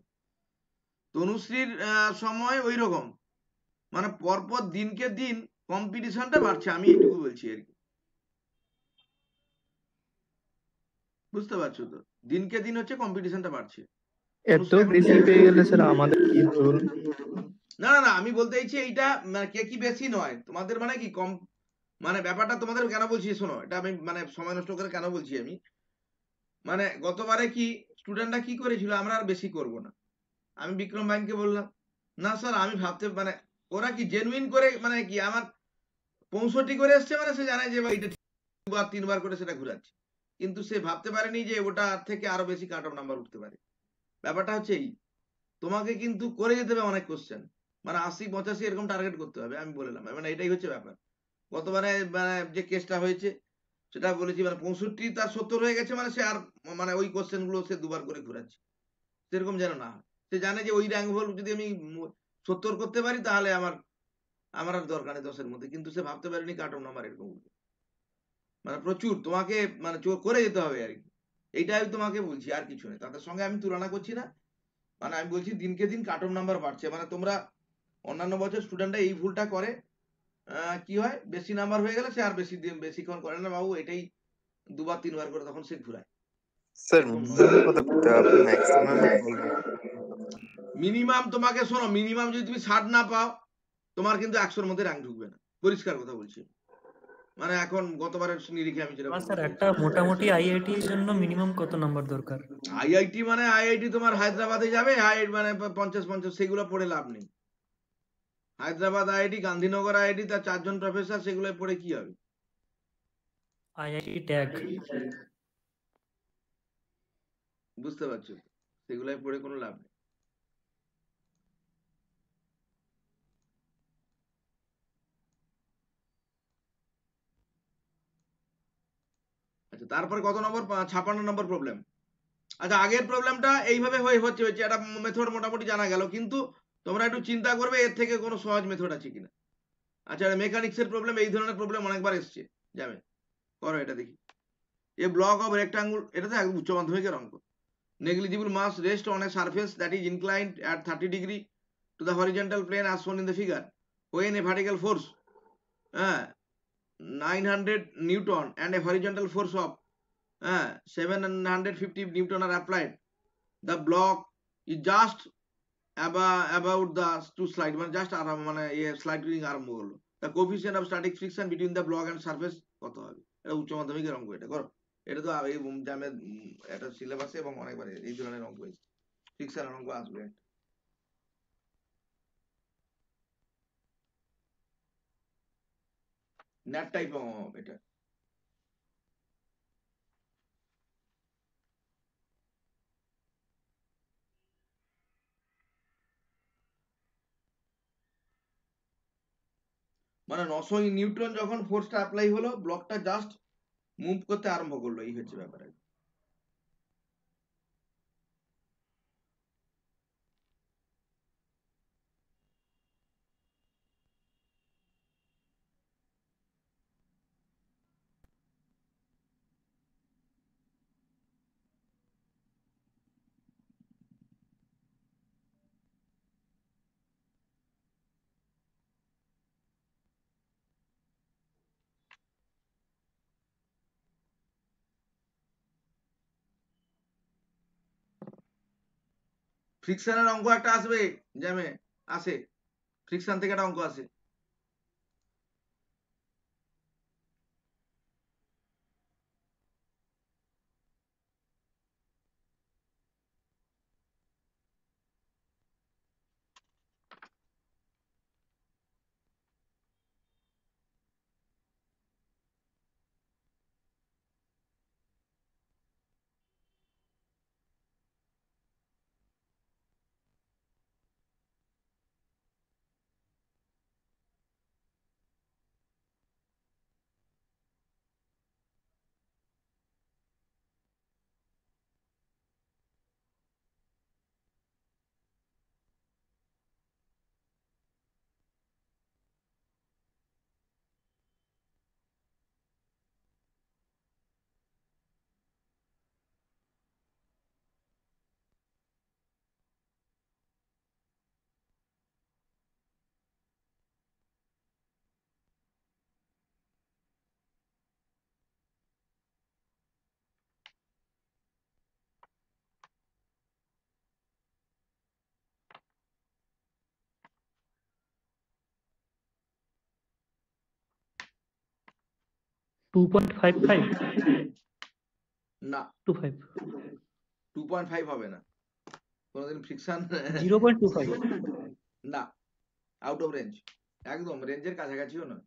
তনুশ্রীর সময় ওই রকম, মানে পরপর দিনকে দিন কম্পিটিশনটা বাড়ছে, আমি এইটুকু বলছি আর কি, বুঝতে পারছো তো? দিনকে দিন হচ্ছে কম্পিটিশনটা বাড়ছে। এত বেশি পেয়ে গেলে স্যার আমাদের কি ভুল? না না না, আমি বলতে চাইছি এইটা মানে কে কি বেশি নয়, তোমাদের মানে কি কম, মানে ব্যাপারটা তোমাদের কেন বলছি শোনো, এটা আমি মানে সময় নষ্ট করে কেন বলছি আমি, মানে গতবারে কি স্টুডেন্টরা কি করেছিল, আমরা আর বেশি করব না। আমি বিক্রম ভাইকে বললাম, না স্যার আমি ভাবতে, মানে ওরা কি জেনুইন করে, মানে কি আমার 65 করে এসছে, মানে সে জানে যে এটা 2-3 বার করে সেটা ঘুরাচ্ছে, কিন্তু সে ভাবতে পারেনি যে ওটা থেকে আরো বেশি কাট অফ নাম্বার উঠতে পারে। ব্যাপারটা হচ্ছে এই, তোমাকে কিন্তু করে যেতে হবে অনেক কোশ্চেন, মানে 80-85 এরকম টার্গেট করতে হবে, আমি বললাম, মানে এটাই হচ্ছে ব্যাপার। গতবারে মানে যে কেসটা হয়েছে সেটা বলেছি, মানে 65 তার 70 হয়ে গেছে, মানে সে আর মানে ওই কোশ্চেন গুলো সে 2বার করে ঘুরাচ্ছে, সেরকম যেন না হয়। সে জানে যে ওই র্যাঙ্ক হোল যদি আমি 70 করতে পারি, তাহলে আমার আর দরকার নেই 10-এর মধ্যে, কিন্তু সে ভাবতে পারেনি কাট অফ নাম্বার এরকম উঠবে। মানে প্রচুর তোমাকে মানে করে যেতে হবে আর কি, এইটাই আমি তোমাকে বলছি, আর কিছু নেই। তাদের সঙ্গে আমি তুলনা করছি না, মানে আমি বলছি দিনকে দিন কাট অফ নাম্বার বাড়ছে। মানে তোমরা অন্যান্য বছর স্টুডেন্টরা এই ভুলটা করে, কি হয়, বেশি নাম্বার হয়ে গেলে সে আর বেশিক্ষণ করে না, বাবু এটাই 2-3 বার করে তখন সে ঘুরায়। স্যার মিনিমাম কত করতে হবে, আপনি ম্যাক্সিমাম বলবেন? মিনিমাম তোমাকে শোনো, মিনিমাম যদি তুমি 60 না পাও, তোমার কিন্তু 100-এর মধ্যে র্যাঙ্ক ঢুকবে না, পরিষ্কার কথা বলছি। মানে এখন গতবারের নিরিখে আমি যেটা স্যার, একটা মোটামুটি আইআইটি এর জন্য মিনিমাম কত নাম্বার দরকার? আইআইটি মানে আইআইটি তোমার হায়দ্রাবাদে যাবে, মানে 50 সেগুলো পড়ে লাভ নেই। হায়দ্রাবাদ আইআইটি, গান্ধীনগর আইআইটি, তার 4 জন প্রফেসর, সেগুলো পড়ে কি হবে? আইআইটি ট্যাগ, বুঝতে পারছো? সেগুলাই পড়ে কোনো লাভ নেই। আচ্ছা, তারপর কত নম্বর? 56 নম্বর প্রবলেম। আচ্ছা, আগের প্রবলেমটা এইভাবে হচ্ছে একটা মেথড মোটামুটি জানা গেল, কিন্তু তোমরা একটু চিন্তা করবে এর থেকে কোনো সহজ মেথড আছে কিনা। আচ্ছা মেকানিক্সের প্রবলেম, এই ধরনের প্রবলেম অনেকবার এসছে, যাবে করো এটা দেখি। এ ব্লক অফ রেক্টাঙ্গুল, এটা তো একদম উচ্চ মাধ্যমিকের অঙ্ক। Negligible mass rest on a surface that is inclined at 30 degree to the horizontal plane as shown in the figure, when a vertical force 900 Newton and a horizontal force of 750 Newton are applied, the block is just about the to slide, মানে just আরাম মানে sliding আরম্ভ করলো। the coefficient of static friction between the block and surface কত হবে? এটা উচ্চ মাধ্যমিকের অঙ্ক, এটা করো। এটা তো এই জামের এটা সিলেবাসে এবং অনেকবার এই ধরনের অঙ্ক এসেছে, ফ্রিকশনের অঙ্ক আসবে। ন্যাট টাইপ এটা। মানে 900 নিউটন যখন ফোর্সটা অ্যাপ্লাই হলো, ব্লকটা জাস্ট মুভ করতে আরম্ভ করলো, এই হচ্ছে ব্যাপার। ফ্রিকশনের অঙ্ক একটা আসবে, জ্যামে আসে, ফ্রিকশন থেকে একটা অঙ্ক আসে। না 2.5 হবে না কোনদিন, ফ্রিকশন 0.25 না, আউট অফ রেঞ্জ, একদম রেঞ্জের কাছাকাছিও না।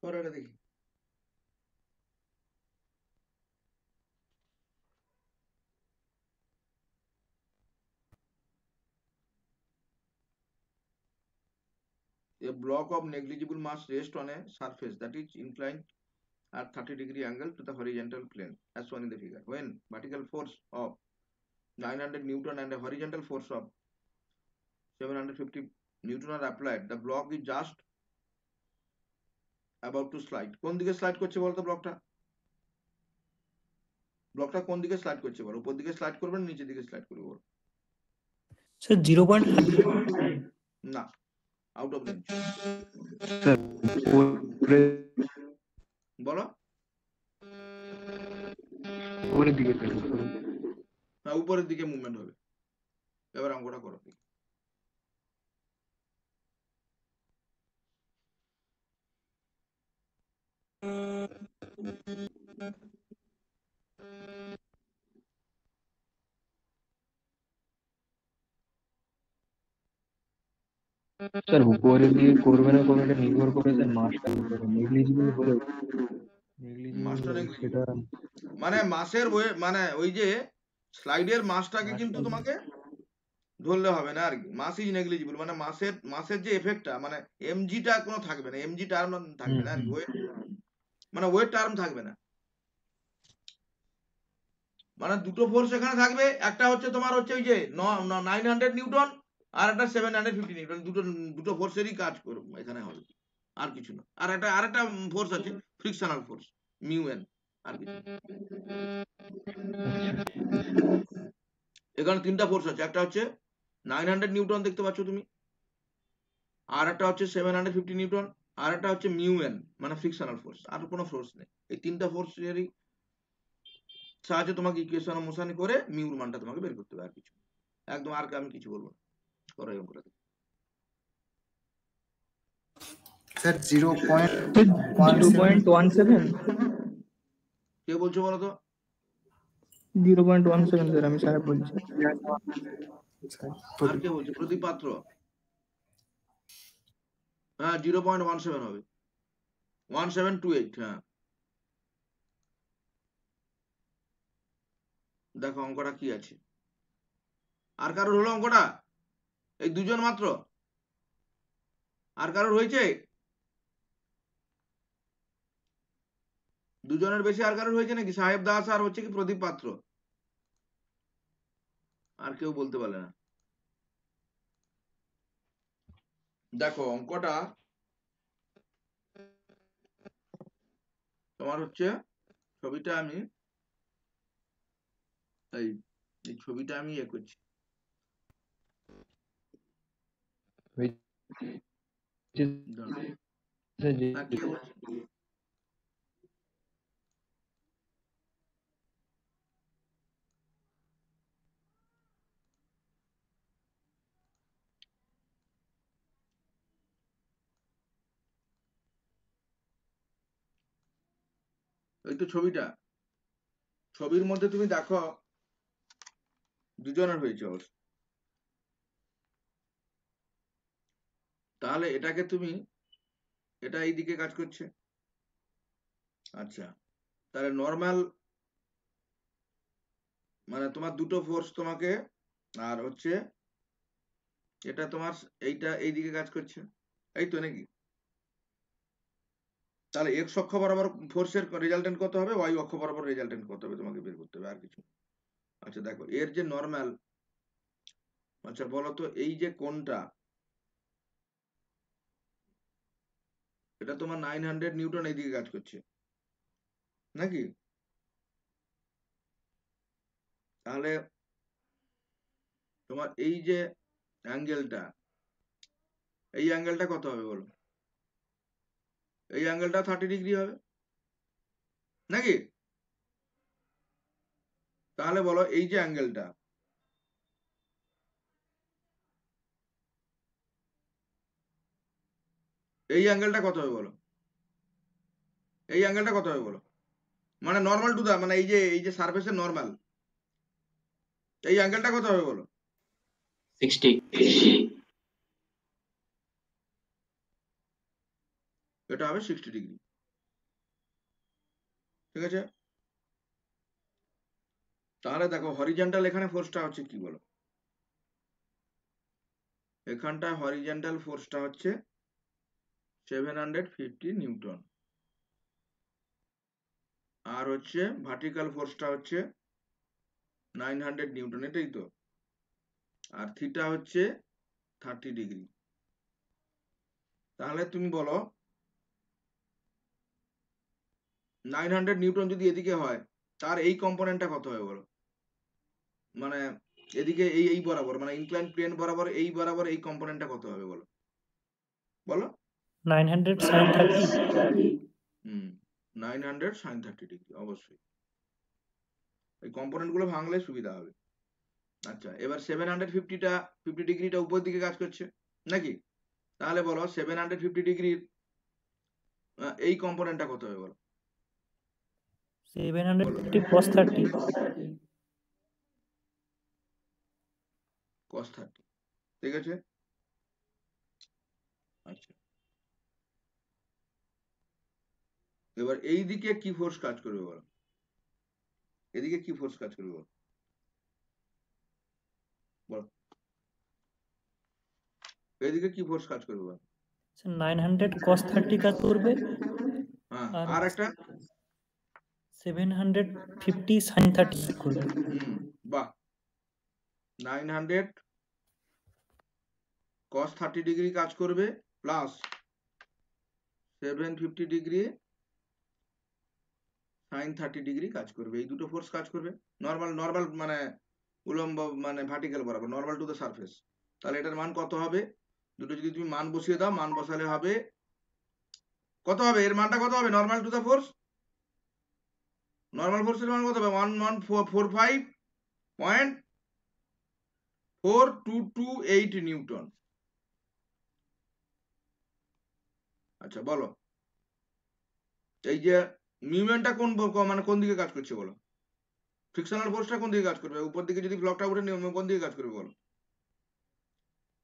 করো এটা দেখি। A block of negligible mass rests on a surface that is inclined at 30 degree angle to the horizontal plane as shown in the figure. When vertical force of 900 Newton and a horizontal force of 750 Newton are applied, the block is just about to slide. কোন দিকে slide করছে বলতো ব্লকটা? ব্লকটা কোন দিকে slide করছে বলো? উপর দিকে স্লাইড করবে না নিচের দিকে স্লাইড করবে বলো? স্যার 0.5 না, আউট অফ রেঞ্জ। বলো উপরের দিকে স্যার হ্যাঁ উপরের দিকে মুভমেন্ট হবে। এবার অঙ্কটা করো। স্যার উপরের দিকে করবে না করবে এটা নির্ভর করে স্যার মাসটার উপরে। নেগলিজিবল হলেও মাসটা সেটা মানে মাসের মানে ওই যে স্লাইডের মাসটাকে কিন্তু তোমাকে ধরলে হবে না আর কি। মাস ইজ নেগলিজিবল মানে মাসের যে এফেক্টটা মানে এমজিটা কোনো থাকবে না, এমজি টার্ম থাকবে না আর কি, ওয়েট মানে ওয়েট টার্ম থাকবে না। মানে দুটো ফোর্স এখানে থাকবে, একটা হচ্ছে তোমার হচ্ছে ওই যে 900 নিউটন আর একটা 750 নিউটন, দুটো ফোর্সেরই কাজ করবে এখানে হবে, আর কিছু না। আর আরেকটা ফোর্স আছে ফ্রিকশনাল ফোর্স মিউ এন, আর কিছু। এখানে তিনটা ফোর্স আছে, একটা হচ্ছে 900 নিউটন দেখতে পাচ্ছ তুমি, আর একটা হচ্ছে 750 নিউটন, আর একটা হচ্ছে মিউ এন মানে ফ্রিকশনাল ফোর্স, আর কোনো ফোর্স নেই। এই তিনটা ফোর্সেরই সাহায্যে তোমাকে ইকুয়েশন মোশন করে মিউর মানটা তোমাকে বের করতে হবে, আর কিছু একদম। আর আমি কিছু বলবো না, করো এরকম করে। স্যার 0.17 কে বলছো বলো তো? 0.17 স্যার আমি সাহেব বলছি। আর কে বলছে? প্রদীপ পাত্র। হ্যাঁ 0.17 হবে, 1728। হ্যাঁ দেখো অঙ্কটা কি আছে। আর কারোর হলো অঙ্কটা? এই দুজন মাত্র? আর কারোর হয়েছে? দুজনের বেশি আর কারোর হয়েছে নাকি? সাহেব দাস আর হচ্ছে কি প্রদীপ পাত্র, আর কেউ বলতে পারলে না। দেখো অঙ্কটা তোমার হচ্ছে, ছবিটা আমি এই ছবিটা আমি ইয়ে করছি। এই তো ছবিটা, ছবির মধ্যে তুমি দেখো দুজনের হয়েছে অবশ্য। তাহলে এটাকে তুমি, এটা এই দিকে কাজ করছে। আচ্ছা তাহলে নর্মাল মানে তোমার দুটো ফোর্স তোমাকে, আর হচ্ছে এটা তোমার এইটা এই দিকে কাজ করছে, এই তো নাকি? তাহলে এক্স অক্ষ বরাবর ফোর্সের রেজাল্টেন্ট কত হবে, ওয়াই অক্ষ বরাবর রেজাল্টেন্ট কত হবে তোমাকে বের করতে হবে, আর কিছু। আচ্ছা দেখো এর যে নর্মাল, আচ্ছা বলো তো এই যে কোনটা, এটা তোমার 900 নিউটন এই দিকে কাজ করছে নাকি? তাহলে তোমার এই যে অ্যাঙ্গেলটা, এই অ্যাঙ্গেলটা কত হবে বলো? এই অ্যাঙ্গেলটা 30 ডিগ্রি হবে নাকি? তাহলে বলো এই যে অ্যাঙ্গেলটা, এই অ্যাঙ্গেলটা কত হবে বলো? এই অ্যাঙ্গেলটা কত হবে বলো? মানে নর্মাল টু দা, মানে এই যে সারফেসের নর্মাল, এই অ্যাঙ্গেলটা কত হবে বলো? 60। এটা হবে 60 ডিগ্রি, ঠিক আছে? তাহলে দেখো হরিজন্টাল এখানে ফোর্সটা হচ্ছে কি বলো? এখানটা হরিজন্টাল ফোর্সটা হচ্ছে 750 নিউটন, আর হচ্ছে ভার্টিক্যাল ফোর্সটা হচ্ছে 900 নিউটন, এটাই তো। আর থিটা হচ্ছে 30 ডিগ্রি। তাহলে তুমি বলো 900 নিউটন যদি এদিকে হয়, তার এই কম্পোনেন্টটা কত হবে বলো? মানে এদিকে এই বরাবর, মানে ইনক্লাইন প্লেন বরাবর এই কম্পোনেন্টটা কত হবে বলো? বলো 900 sin 30। 900 sin 30 ডিগ্রি অবশ্যই। এই কম্পোনেন্ট গুলো ভাঙলে সুবিধা হবে। আচ্ছা, এবার 50 ডিগ্রিটা উপর দিকে কাজ করছে নাকি? তাহলে বলো 750 ডিগ্রির এই কম্পোনেন্টটা কত হবে বলো? 750 cos 30 cos 30, ঠিক আছে। আচ্ছা, এবার এই দিকে কি ফোর্স কাজ করবে বলো? এদিকে কি ফোর্স কাজ করবে বলো? বলো, এদিকে কি ফোর্স কাজ করবে বলো? 900 cos 30 কাজ করবে, হ্যাঁ, আর আর একটা 750 sin 30 কাজ করবে। বাহ, 900 cos 30 ডিগ্রি কাজ করবে প্লাস 750 ডিগ্রি sin 30 ডিগ্রি কাজ করবে। এই দুটো ফোর্স কাজ করবে নরমাল মানে উলম্ব মানে ভার্টিক্যাল বরাবর, নরমাল টু দ্য সারফেস। তাহলে এটার মান কত হবে? দুটো যদি তুমি মান বসিয়ে দাও, মান বসালে হবে কত হবে? এর মানটা কত হবে? Normal to the force, normal ফোর্সের মান কত হবে? 1145.4228 নিউটন। আচ্ছা বলো, এই যে মিউমেন্টটা মানে কোন দিকে কাজ করছে বলো? ফ্রিকশনাল ফোর্সটা কোন দিকে কাজ করবে? উপর দিকে যদি ব্লকটা উঠে কোন দিকে কাজ করবে বলো?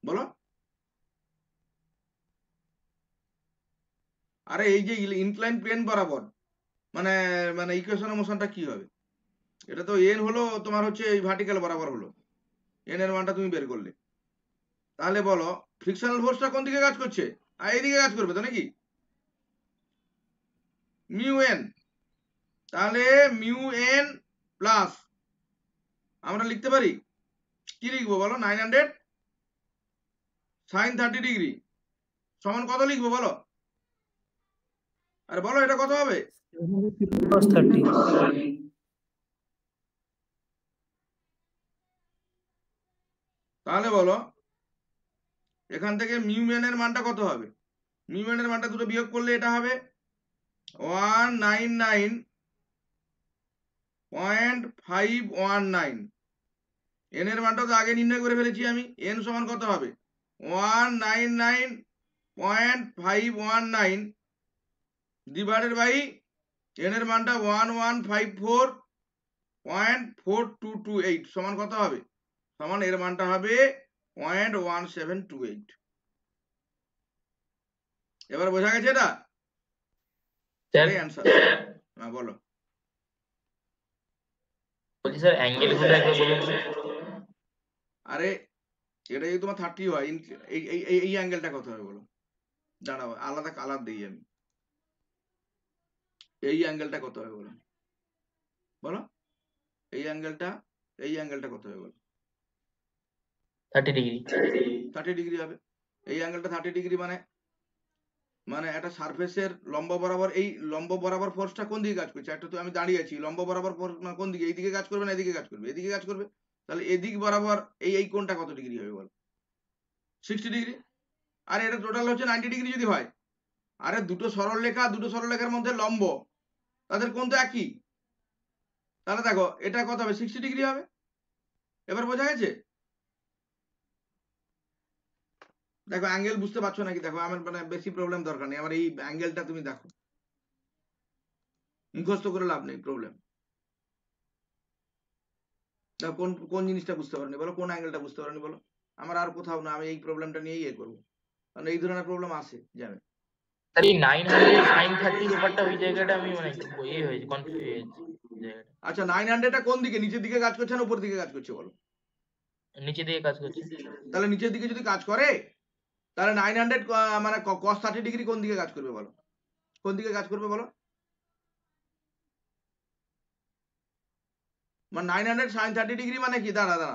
বলো। আরে এই যে ইনক্লাইন প্লেন বরাবর মানে মানে ইকুয়েশন মোশনটা কি হবে? এটা তো এন হলো তোমার হচ্ছে এই ভার্টিক্যাল বরাবর হলো, এন এর মানটা তুমি বের করলে। তাহলে বলো ফ্রিকশনাল ফোর্সটা কোন দিকে কাজ করছে? আর এইদিকে কাজ করবে তো নাকি? Mu N. তাহলে মিউ এন প্লাস আমরা লিখতে পারি কি লিখবো বলো? 900 sin 30 ডিগ্রি সমান কত লিখবো বলো? আরে বলো এটা কত হবে? 750 cos 30। তাহলে বলো এখান থেকে মিউ এন এর মানটা কত হবে? মিউ এন এর মানটা দুটো বিয়োগ করলে এটা হবে 199.519। এন এর মানটা তো আগে নির্ণয় করে ফেলেছি আমি। এন সমান কত হবে? 199.519 ডিভাইডেড বাই এন এর মানটা 1154.4228 সমান কত হবে? সমান এর মানটা হবে 0.1728। এবার বোঝা গেছে এটা? এটাই অ্যান্সার। হ্যাঁ বলো। বলছি স্যার অ্যাঙ্গেল গুলো একবার বলুন তো। আরে এটা যদি তোমার 30 হয়, এই এই এই অ্যাঙ্গেলটা কত হবে বলো? দাঁড়াও আলাদা কালার দিই আমি। এই অ্যাঙ্গেলটা কত হবে বলো? বলো এই অ্যাঙ্গেলটা কত হবে বলো? 30 ডিগ্রি। 30 ডিগ্রি হবে। এই অ্যাঙ্গেলটা 30 ডিগ্রি মানে মানে একটা সারফেসের লম্ব বরাবর, এই লম্ব বরাবর ফোর্সটা কোন দিকে কাজ করছে? একটা তো আমি দাঁড়িয়ে আছি, লম্ব বরাবর ফোর্স মানে কোন দিকে? এইদিকে কাজ করবে না এদিকে কাজ করবে? এদিকে কাজ করবে। তাহলে এদিক বরাবর এই কোণটা কত ডিগ্রি হবে বলো? 60 ডিগ্রি। আর এটা টোটাল হচ্ছে 90 ডিগ্রি যদি হয়। আরে দুটো সরলরেখার মধ্যে লম্ব, তাদের কোণ তো একই। তাহলে দেখো এটা কত হবে? 60 ডিগ্রি হবে। এবার বোঝা গেছে? দেখো অ্যাঙ্গেল বুঝতে পারছো নাকি? দেখো আমার মানে বেশি প্রবলেম দরকার নেই, আমার এই অ্যাঙ্গেলটা তুমি দেখো, মুখস্থ করে লাভ নেই প্রবলেম। দেখো কোন কোন জিনিসটা বুঝতে পারোনি বলো? কোন অ্যাঙ্গেলটা বুঝতে পারোনি বলো? আমার আর কোথাও না, আমি এই প্রবলেমটা নিয়েই ইয়ে করবো, কারণ এই ধরনের প্রবলেম আসে জানে। স্যার এই 900 sin 30 ব্যাপারটা ওই জায়গাটা আমি মানে ইয়ে হয়েছে, কনফিউজ হয়ে যাচ্ছি জায়গাটা। আচ্ছা 900টা কোন দিকে? নিচের দিকে কাজ করছে না উপর দিকে কাজ করছে বলো? নিচে দিকে কাজ করছে। তাহলে নিচের দিকে যদি কাজ করে তাহলে 900 মানে cos 30 ডিগ্রি কোন দিকে কাজ করবে বলো? কোন দিকে কাজ করবে বলো? মানে 900 sin 30 ডিগ্রি মানে কি? দাঁড়া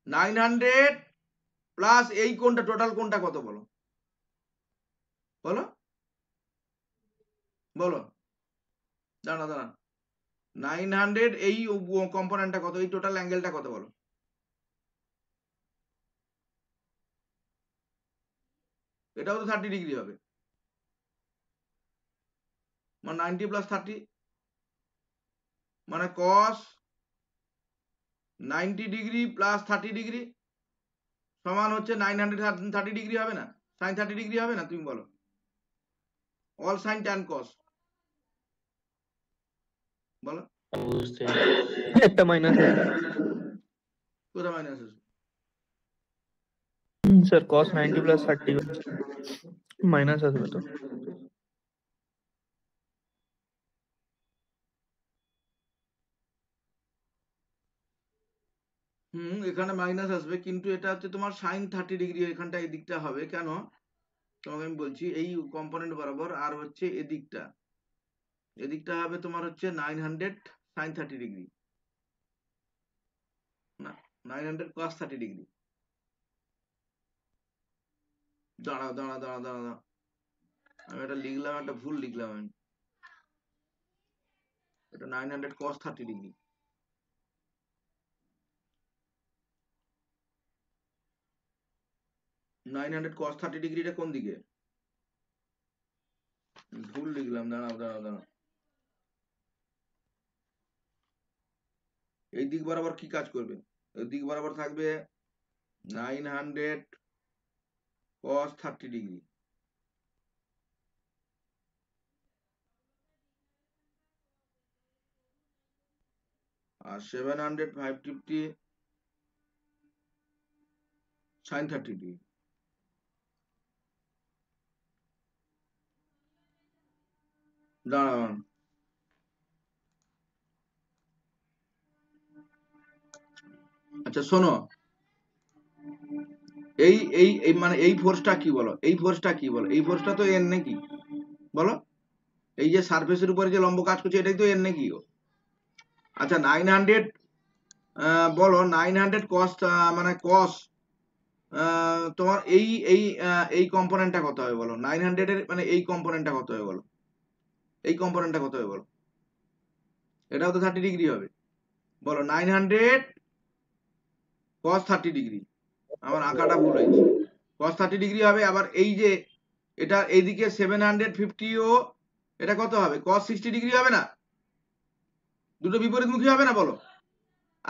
900 প্লাস এই কোণটা, টোটাল কোণটা কত বলো? বলো বলো। দাঁড়া 900 এই কম্পোনেন্টটা কত? এই টোটাল অ্যাঙ্গেলটা কত বলো? এটাও তো 30 ডিগ্রি হবে, মানে 90 প্লাস 30 মানে cos 90 ডিগ্রি প্লাস 30 ডিগ্রি সমান হচ্ছে 930 ডিগ্রি হবে না? সাইন 30 ডিগ্রি হবে না? তুমি বলো। অল সাইন ট্যান কস বলো। একটা মাইনাস আছে কোথায় মাইনাস আছে? স্যার cos 90 প্লাস 30 মাইনাস আসবে তো। এখানে মাইনাস আসবে, কিন্তু এটা হচ্ছে তোমার সাইন 30 ডিগ্রি এখানটা এদিকটা হবে কেন তোমাকে আমি বলছি। এই কম্পোনেন্ট বরাবর আর হচ্ছে এদিকটা হবে তোমার হচ্ছে 900 সাইন 30 ডিগ্রি, না 900 cos 30 ডিগ্রি। দাঁড়াও দাঁড়াও দাঁড়াও দাঁড়াও, আমি এটা লিখলাম, একটা ভুল লিখলাম আমি। এটা 900 cos 30 ডিগ্রি। cos 30 ডিগ্রিটা কোন দিকে? ভুল লিখলাম, দাঁড়াও দাঁড়াও দাঁড়াও। এই দিক বরাবর কি কাজ করবে? এই দিক বরাবর থাকবে 900 cos 30 ডিগ্রি, আর 750 sin 30 ডিগ্রি। দাঁড়াও, আচ্ছা শোনো, এই এই এই মানে এই ফোর্সটা কি বলো? এই ফোর্সটা কি বলো? এই ফোর্সটা তো এন নাকি বলো? এই যে সারফেসের উপরে যে লম্ব কাজ করছে এটাই তো এন নাকি? আচ্ছা 900 বলো 900 কস মানে কস তোমার এই এই এই কম্পোনেন্টটা কত হবে বলো? 900 এর মানে এই কম্পোনেন্টটা কত হবে বলো? এই কম্পোনেন্টটা কত হবে বলো? এটাও তো 30 ডিগ্রি হবে। বলো 900 cos 30 ডিগ্রি, আমার আঁকাটা ভুল হয়েছে, cos 30 ডিগ্রি হবে। আবার এই যে এটা এইদিকে 750 ও এটা কত হবে? cos 60 ডিগ্রি হবে না? দুটো বিপরীতমুখী হবে না বলো?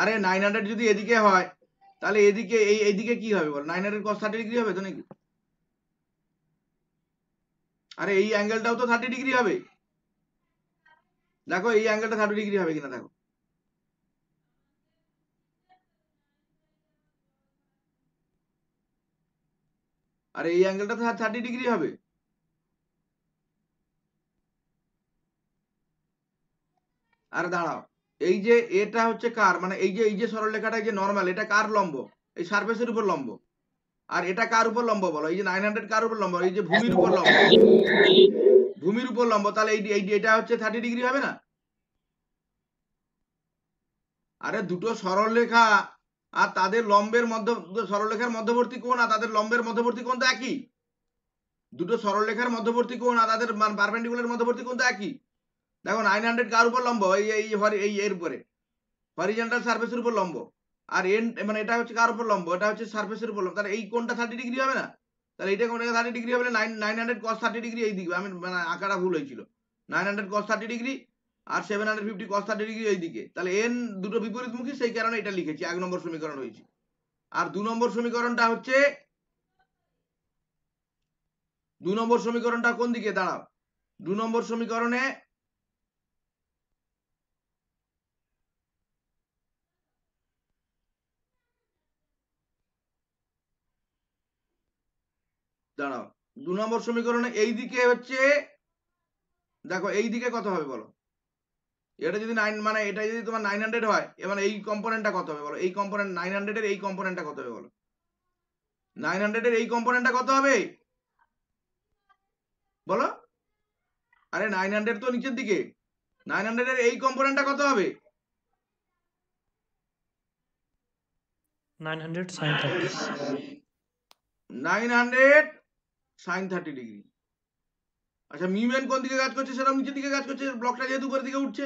আরে 900 যদি এদিকে হয় তাহলে এদিকে এইদিকে কি হবে বলো? 900 cos 30 ডিগ্রি হবে তো নাকি? আরে এই অ্যাঙ্গেলটাও তো 30 ডিগ্রি হবে। দেখো এই অ্যাঙ্গেলটা 30 ডিগ্রি হবে কিনা দেখো। আরে এই অ্যাঙ্গেলটা তো 30 ডিগ্রি হবে। আরে দাঁড়াও, এই যে এটা হচ্ছে কার মানে এই যে সরলরেখাটা যে নরমাল, এটা কার লম্ব? এই সারফেসের উপর লম্ব। আর এটা কার উপর লম্ব বলো? এই যে 900 কার উপর লম্ব? এই যে ভূমির উপর লম্ব, ভূমির উপর লম্ব। তাহলে এটা হচ্ছে 30 ডিগ্রি হবে না? আরে দুটো সরলরেখা আর তাদের লম্বের মধ্যে, দুটো সরলরেখার মধ্যবর্তী কোণ আর তাদের লম্বের মধ্যবর্তী কোণ তো একই। দুটো সরলরেখার মধ্যবর্তী কোণ আর তাদের পারপেন্ডিকুলার মধ্যবর্তী কোণ তো একই। দেখো 900 কার উপর লম্ব? এই এর উপরে হরিজন্টাল সারফেসের উপর লম্ব। আর এন মানে এটা হচ্ছে কার উপর লম্ব? এটা হচ্ছে সারফেসের উপর লম্ব। তাহলে এই কোণটা 30 ডিগ্রি হবে না? তাহলে এটা কোণটা 30 ডিগ্রি হবে। 900 cos 30 ডিগ্রি এই দিকে, আমি মানে আঁকাটা ভুল হয়েছিল। 900 cos 30 ডিগ্রি আর 750 cos 30 ডিগ্রি এই দিকে। তাহলে এন দুটো বিপরীতমুখী, সেই কারণে এটা লিখেছি। 1 নম্বর সমীকরণ হয়েছে। আর 2 নম্বর সমীকরণটা হচ্ছে, 2 নম্বর সমীকরণটা কোন দিকে? দাঁড়াও, 2 নম্বর সমীকরণে দাঁড়াও, 2 নম্বর সমীকরণে এই দিকে হচ্ছে, দেখো এই দিকে কত হবে বলো? এটা যদি 9 মানে এটা যদি তোমার 900 হয়, মানে এই কম্পোনেন্টটা কত হবে বলো? এই কম্পোনেন্ট 900 এর এই কম্পোনেন্টটা কত হবে বলো? 900 এর এই কম্পোনেন্টটা কত হবে বলো? আরে 900 তো নিচের দিকে, 900 এর এই কম্পোনেন্টটা কত হবে? 900 sin 30 900 sin 30 ডিগ্রি। আচ্ছা মিউ এন কোন দিকে কাজ করছে? সেটা নিচের দিকে কাজ করছে, ব্লকটা যেহেতু উপরের দিকে উঠছে।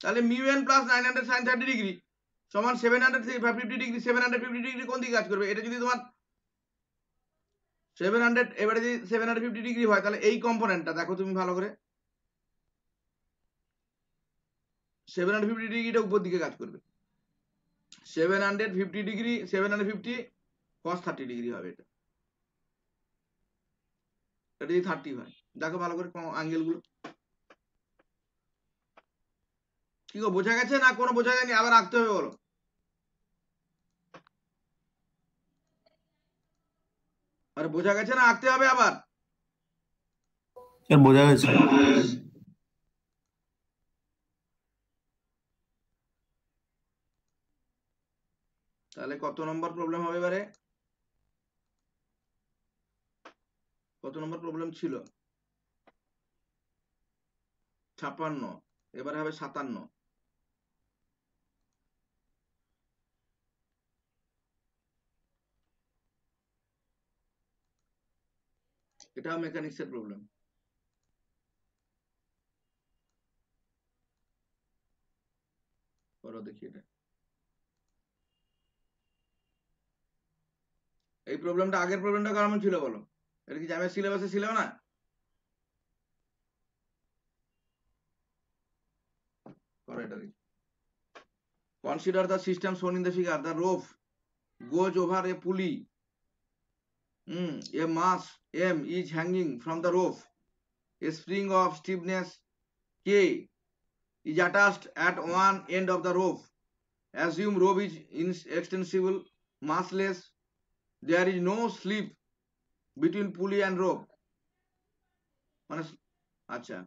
তাহলে mu N plus 900 sin 30 degree সমান 750 ডিগ্রি। 750 ডিগ্রি কোন দিকে কাজ করবে? এটা যদি তোমার 700, এবারে যদি 750 ডিগ্রি হয় তাহলে এই কম্পোনেন্টটা দেখো তুমি ভালো করে, 750 ডিগ্রিটা উপর দিকে কাজ করবে। 750 ডিগ্রি 750 cos 30 ডিগ্রি হবে এটা যদি 30 হয় দেখো ভালো করে অ্যাঙ্গেল গুলো কি গো বোঝা গেছে না কোনো বোঝা যায়নি আবার আঁকতে হবে বলো আরে বোঝা গেছে না আঁকতে হবে আবার স্যার বোঝা গেছে তাহলে কত নম্বর প্রবলেম হবে এবারে কত নম্বর প্রবলেম ছিল 56 এবারে হবে 57 এটাও মেকানিক্সের প্রবলেম করো দেখি এটা এই প্রবলেমটা আগের প্রবলেমটা কেমন ছিল বলো এটা কি জ্যামের সিলেবাসে ছিল না করো এটা দেখি কনসিডার দ্য সিস্টেম শোন in the figure the rope goes over a pulley a mass m is hanging from the rope a spring of stiffness k is attached at one end of the rope assume rope is extensible massless there is no slip between pulley and rope মানে আচ্ছা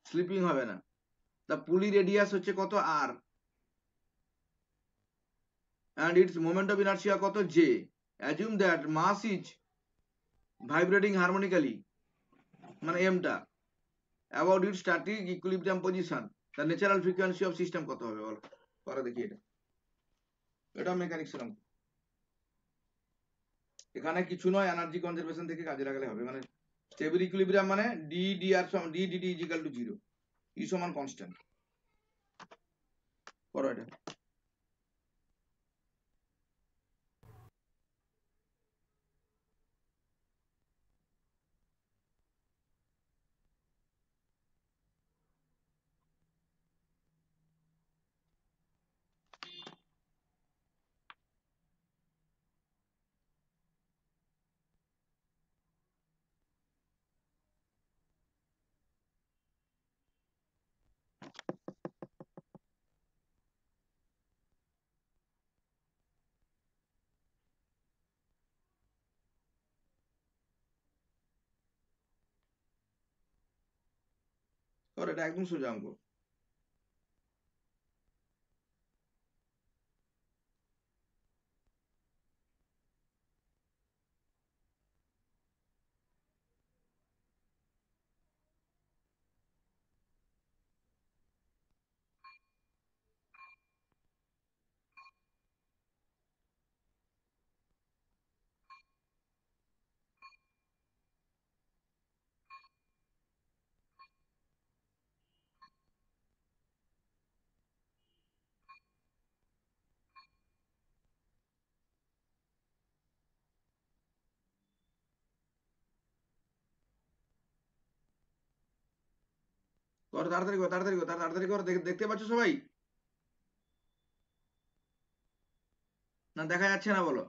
sleeping হবে না the pulley radius হচ্ছে কত r and its moment of inertia কত j assume that mass is vibrating harmonically মানে m টা about its static equilibrium position the natural frequency of system কত হবে বলো করে দেখি এটা মেকানিক্স এর অঙ্ক এখানে কিছু নয় এনার্জি কনজারভেশন থেকে কাজে লাগালে হবে মানে স্টেবল ইকুইলিব্রিয়াম মানে d dr সমান d dt is equal to 0 e সমান কনস্ট্যান্ট করো এটা করো এটা একদম সোজা অঙ্ক করো তাড়াতাড়ি করো তাড়াতাড়ি করো তাড়াতাড়ি করো দেখতে পাচ্ছ সবাই না দেখা যাচ্ছে না বলো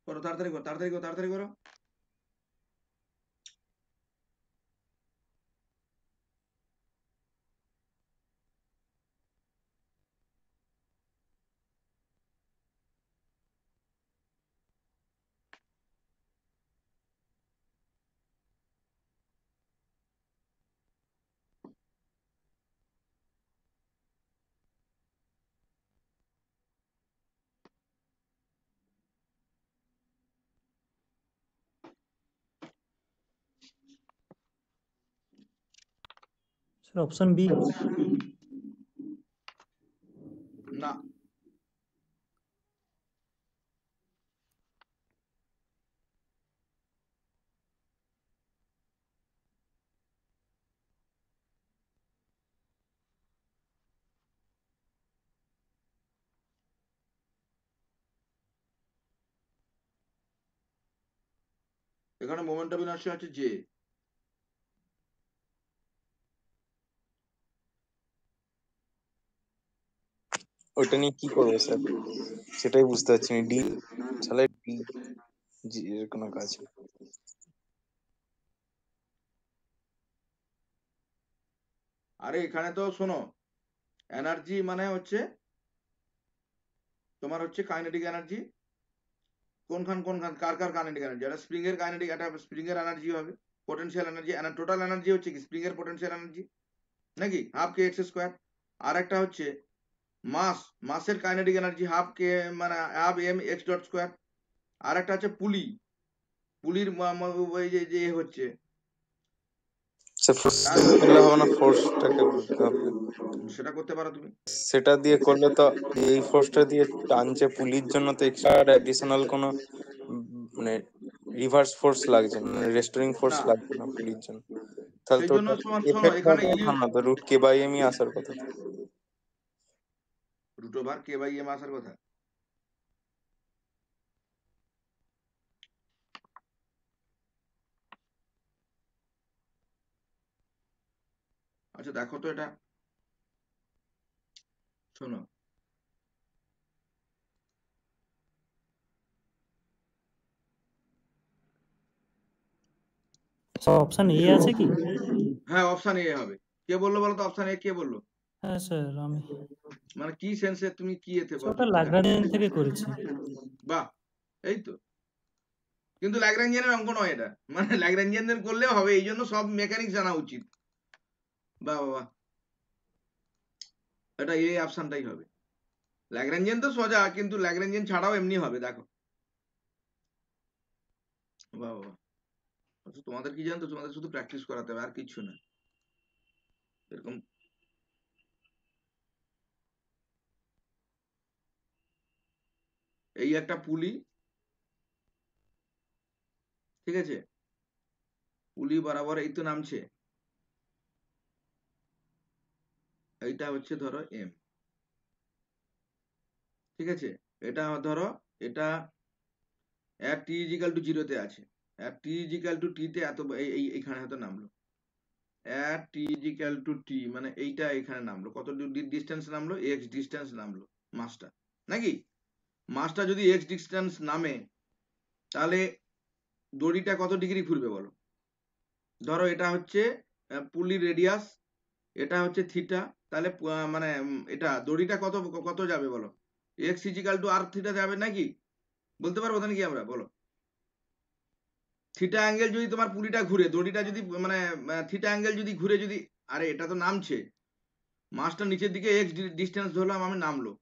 করো তাড়াতাড়ি করো তাড়াতাড়ি করো তাড়াতাড়ি করো অপশন বি। না, এখানে মোমেন্ট অফ ইনার্শিয়া হচ্ছে জে। ওইটা নিয়ে কি করবো স্যার, সেটাই বুঝতে পারছি না। ডি তাহলে ডি জি এর কোনো কাজ নেই। আরে এখানে তো শোনো, এনার্জি মানে হচ্ছে তোমার হচ্ছে কাইনেটিক এনার্জি, কোনখান কার কার কাইনেটিক এনার্জি, একটা স্প্রিং এর কাইনেটিক, একটা স্প্রিং এর এনার্জি হবে, পোটেনশিয়াল এনার্জি, টোটাল এনার্জি হচ্ছে কি স্প্রিং এর পোটেনশিয়াল এনার্জি নাকি হাফ কে এক্স স্কোয়ার। আর একটা হচ্ছে মাসের কাইনেটিক এনার্জি হাফ কে মানে half m x dot square. আর একটা হচ্ছে পুলির ওই যে হচ্ছে করলে হবে না, ফোর্সটাকে বুঝতে হবে। সেটা করতে পারো তুমি। সেটা দিয়ে করলে তো এই ফোর্সটা দিয়ে টানছে পুলির জন্য তো এক্সট্রা অ্যাডিশনাল কোনো মানে রিভার্স ফোর্স লাগছে না, মানে রেস্টোরিং ফোর্স লাগছে না পুলির জন্য। তাহলে সেই তো জন্য শোনো এফেক্ট এখানে কথা না, তো রুট কে বাই এমই আসার কথা। Root over k by m আসার কথা। আচ্ছা দেখো তো এটা, শোনো অপশন এ আছে কি? হ্যাঁ অপশন এ হবে। কে বললো বলো তো অপশন এ কে বললো? হ্যাঁ স্যার আমি। মানে কি সেন্সে তুমি কি এতে ওটা ল্যাগ্রাঞ্জিয়ান থেকে করেছি। বাহ, এই তো। কিন্তু ল্যাগ্রাঞ্জিয়ানের অঙ্ক নয় এটা, মানে ল্যাগ্রাঞ্জিয়ানদের করলেও হবে, এই জন্য সব মেকানিক্স জানা উচিত। বাহ বাহ, এটা এই অপশনটাই হবে। ল্যাগ্রাঞ্জিয়ান তো সোজা, কিন্তু ল্যাগ্রাঞ্জিয়ান ছাড়াও এমনি হবে দেখো। বাহ বাহ, আচ্ছা তোমাদের কি জানতো, তোমাদের শুধু প্র্যাকটিস করাতে হবে আর কিছু না। এরকম এই একটা পুলি, ঠিক আছে, পুলি বরাবর এই তো নামছে, এইটা হচ্ছে ধরো এম, ঠিক আছে। এটা ধরো এটা এর টি ইজিক্যাল টু জিরোতে আছে, এর টি ইজিক্যাল টু টিতে এত এইখানে হয়তো নামলো, এর টি ইজিক্যাল টু টি মানে এইটা এখানে নামলো, কত ডিস্টেন্স নামলো, এক্স ডিস্টেন্স নামলো মাসটা, নাকি মাসটা যদি এক্স ডিস্টেন্স নামে তাহলে দড়িটা কত ডিগ্রি ঘুরবে বলো। ধরো এটা হচ্ছে পুলির রেডিয়াস, এটা হচ্ছে থিটা, তাহলে মানে এটা দড়িটা কত কত যাবে বলো, এক্স ইজিক্যাল টু আর থিটা যাবে নাকি, বলতে পারবো নাকি আমরা বলো। থিটা অ্যাঙ্গেল যদি তোমার পুলিটা ঘুরে, দড়িটা যদি মানে থিটা অ্যাঙ্গেল যদি ঘুরে যদি, আরে এটা তো নামছে, মাসটা নিচের দিকে এক্স ডিস্টেন্স ধরলাম আমি, নামলো,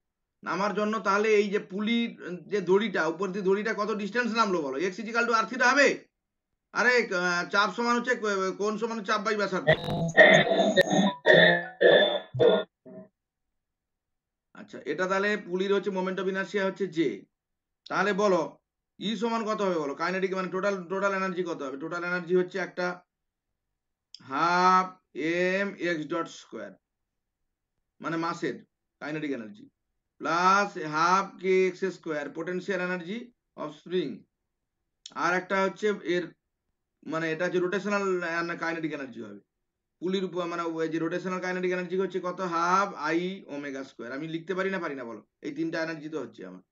নামার জন্য তাহলে এই যে পুলির যে দড়িটা উপর দিয়ে দড়িটা কত ডিস্টেন্স নামলো বলো, এক্স ইজিক্যাল টু আর থিটা হবে। আরে চাপ সমান হচ্ছে কোণ সমান চাপ বাই ব্যাসার্ধ। আচ্ছা এটা তাহলে পুলির হচ্ছে মোমেন্ট অফ ইনার্শিয়া হচ্ছে জে, তাহলে বলো ই সমান কত হবে বলো, কাইনেটিক মানে টোটাল এনার্জি কত হবে, টোটাল এনার্জি হচ্ছে একটা half m x dot square মানে মাসের kinetic energy, plus half k x square potential energy of spring, আর একটা হচ্ছে এর মানে এটা হচ্ছে রোটেশনাল কাইনেটিক এনার্জি হবে পুলির উপর, মানে ওই যে রোটেশনাল কাইনেটিক এনার্জি হচ্ছে কত, হাফ আই ওমেগা স্কোয়ার। আমি লিখতে পারি না বলো, এই তিনটা এনার্জি তো হচ্ছে আমার,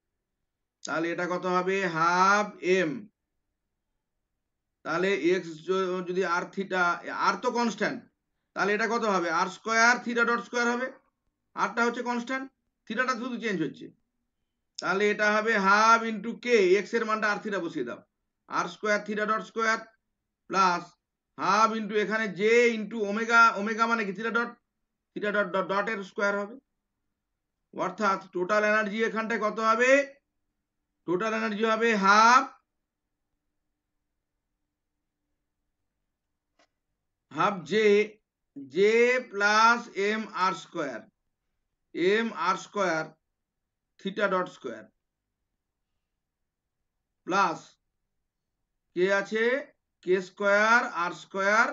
তাহলে এটা কত হবে হাফ এম, তাহলে এক্স যদি আর থিটা, আর তো কনস্ট্যান্ট, তাহলে এটা কত হবে আর স্কোয়ার থিটা ডট স্কোয়ার হবে, আরটা হচ্ছে কনস্ট্যান্ট, থিটাটা শুধু চেঞ্জ হচ্ছে, তাহলে এটা হবে হাফ ইন্টু কে, এক্স এর মানটা আর থিটা বসিয়ে দাও, r square theta dot square plus half into এখানে জে ইন্টু ওমেগা, ওমেগা মানে কি থিটা ডট ডট এর স্কোয়ার হবে, অর্থাৎ টোটাল এনার্জি এখানটায় কত হবে, টোটাল এনার্জি হবে half J J plus m r square theta dot square plus k আছে k square r square